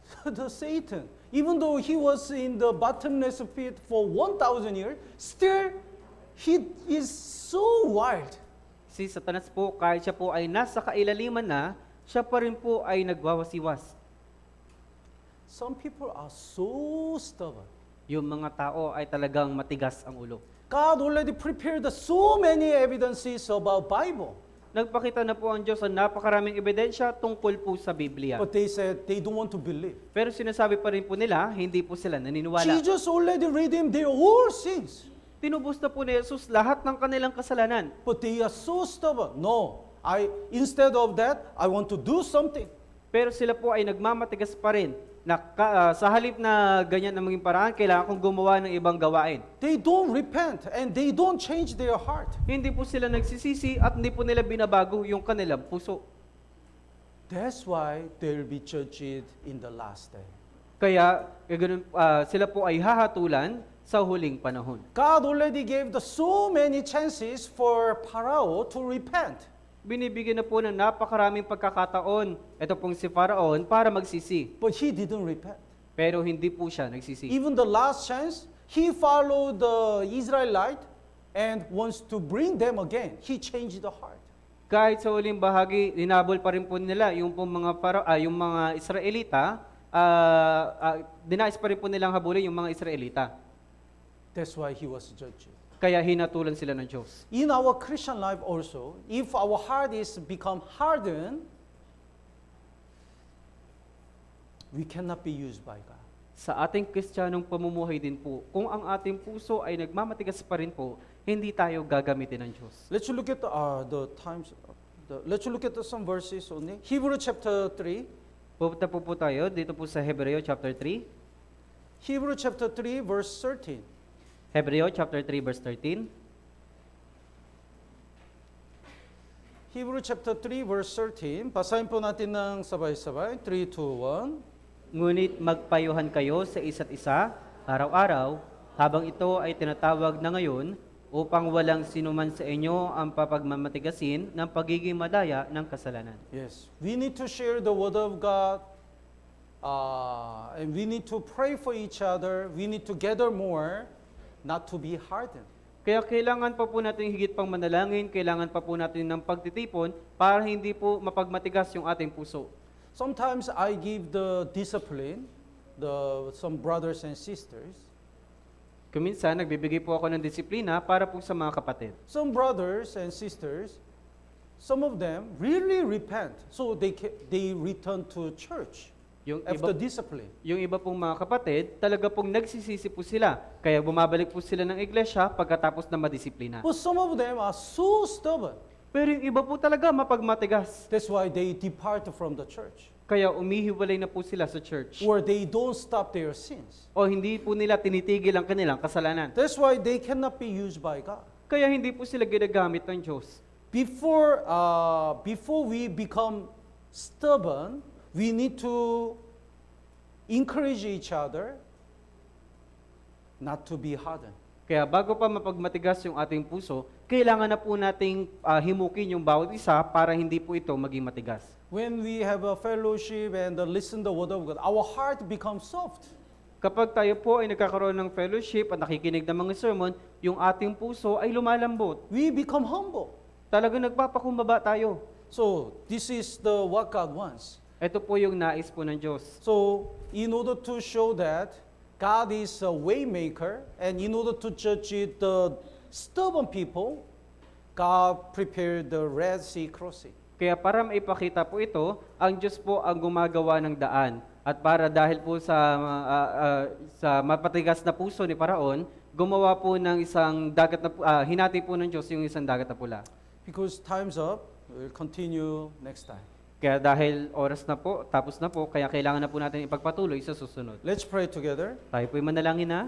So the Satan, even though he was in the bottomless pit for 1,000 years, still he is so wild. Si Satanas po, kahit siya po ay nasa kailaliman na, siya pa rin po ay nagwawasiwas. Some people are so stubborn. Yung mga tao ay talagang matigas ang ulo. God already prepared so many evidences about Bible. Nagpakita na po ang Diyos ng napakaraming ebidensya tungkol po sa Biblia. But they said they don't want to believe. Pero sinasabi pa rin po nila, hindi po sila naniniwala. Jesus already redeemed their all sins. Tinubos na po ni Jesus lahat ng kanilang kasalanan. But they are so stubborn. No, instead of that, I want to do something. Pero sila po ay nagmamatigas pa rin na sa halip na ganyan ang maging paraan, kailangan kong gumawa ng ibang gawain. They don't repent and they don't change their heart. Hindi po sila nagsisisi at hindi po nila binabago yung kanilang puso. That's why they will be judged in the last day. Kaya sila po ay hahatulan sa huling panahon. God already gave so many chances for Pharaoh to repent. Binibigyan na po ng napakaraming pagkakataon ito pong si Faraon para magsisi. But he didn't repent. Pero hindi po siya nagsisi. Even the last chance, he followed the Israelite and wants to bring them again. He changed the heart. Kahit sa huling bahagi, dinabol pa rin po nila yung pong yung mga Israelita, dinais pa rin po nilang habulin yung mga Israelita. That's why he was judged. Kaya hinatulan sila ng Diyos. In our Christian life also, if our heart is become hardened, we cannot be used by God. Sa ating Kristiyanong pamumuhay din po, kung ang ating puso ay nagmamatigas pa rin po, hindi tayo gagamitin ng Diyos. Let's look at the times. Let's look at some verses only. Hebrew chapter 3. Pupunta po tayo dito po sa Hebreo chapter 3. Hebrew chapter 3 verse 13. Hebreo chapter 3 verse 13. Hebrew chapter 3 verse 13. Basahin po natin ng sabay-sabay. 3, 2, 1. Ngunit magpayuhan kayo sa isa't isa, araw-araw, habang ito ay tinatawag na ngayon, upang walang sinuman sa inyo ang papagmamatigasin ng pagiging madaya ng kasalanan. Yes, we need to share the word of God, and we need to pray for each other. We need to gather more, not to be hardened. Kaya kailangan pa po natin higit pang manalangin, kailangan pa po natin ng pagtitipon para hindi po mapagmatigas yung ating puso. Sometimes I give the discipline, some brothers and sisters. Kuminsan, nagbibigay po ako ng disiplina para po sa mga kapatid. Some brothers and sisters, some of them really repent, so they return to church after discipline. Yung iba pong mga kapatid, talaga pong nagsisisi po sila. Kaya bumabalik po sila ng iglesia pagkatapos na madisiplina. But some of them are so stubborn. Pero yung iba po talaga mapagmatigas. That's why they depart from the church. Kaya umihiwalay na po sila sa church. Or they don't stop their sins. O hindi po nila tinitigil ang kanilang kasalanan. That's why they cannot be used by God. Kaya hindi po sila ginagamit ng Diyos. Before we become stubborn, we need to encourage each other not to be hardened. Kaya bago pa mapagmatigas yung ating puso, kailangan na po nating himukin yung bawat isa para hindi po ito maging matigas. When we have a fellowship and listen the word of God, our heart becomes soft. Kapag tayo po ay nagkakaroon ng fellowship at nakikinig ng mga sermon, yung ating puso ay lumalambot. We become humble. Talagang nagpapakumbaba tayo. So, this is what God wants. Ito po yung nais po ng Diyos. So, in order to show that God is a way maker, and in order to judge the stubborn people, God prepared the Red Sea crossing. Kaya para maipakita po ito, ang Diyos po ang gumagawa ng daan. At para dahil po sa mapatigas na puso ni Paraon, gumawa po ng isang dagat na hinati po ng Diyos yung isang dagat na pula. Because time's up, we'll continue next time. Kaya dahil oras na po, tapos na po, kaya kailangan na po natin ipagpatuloy sa susunod. Let's pray together. Tayo po'y manalangin na.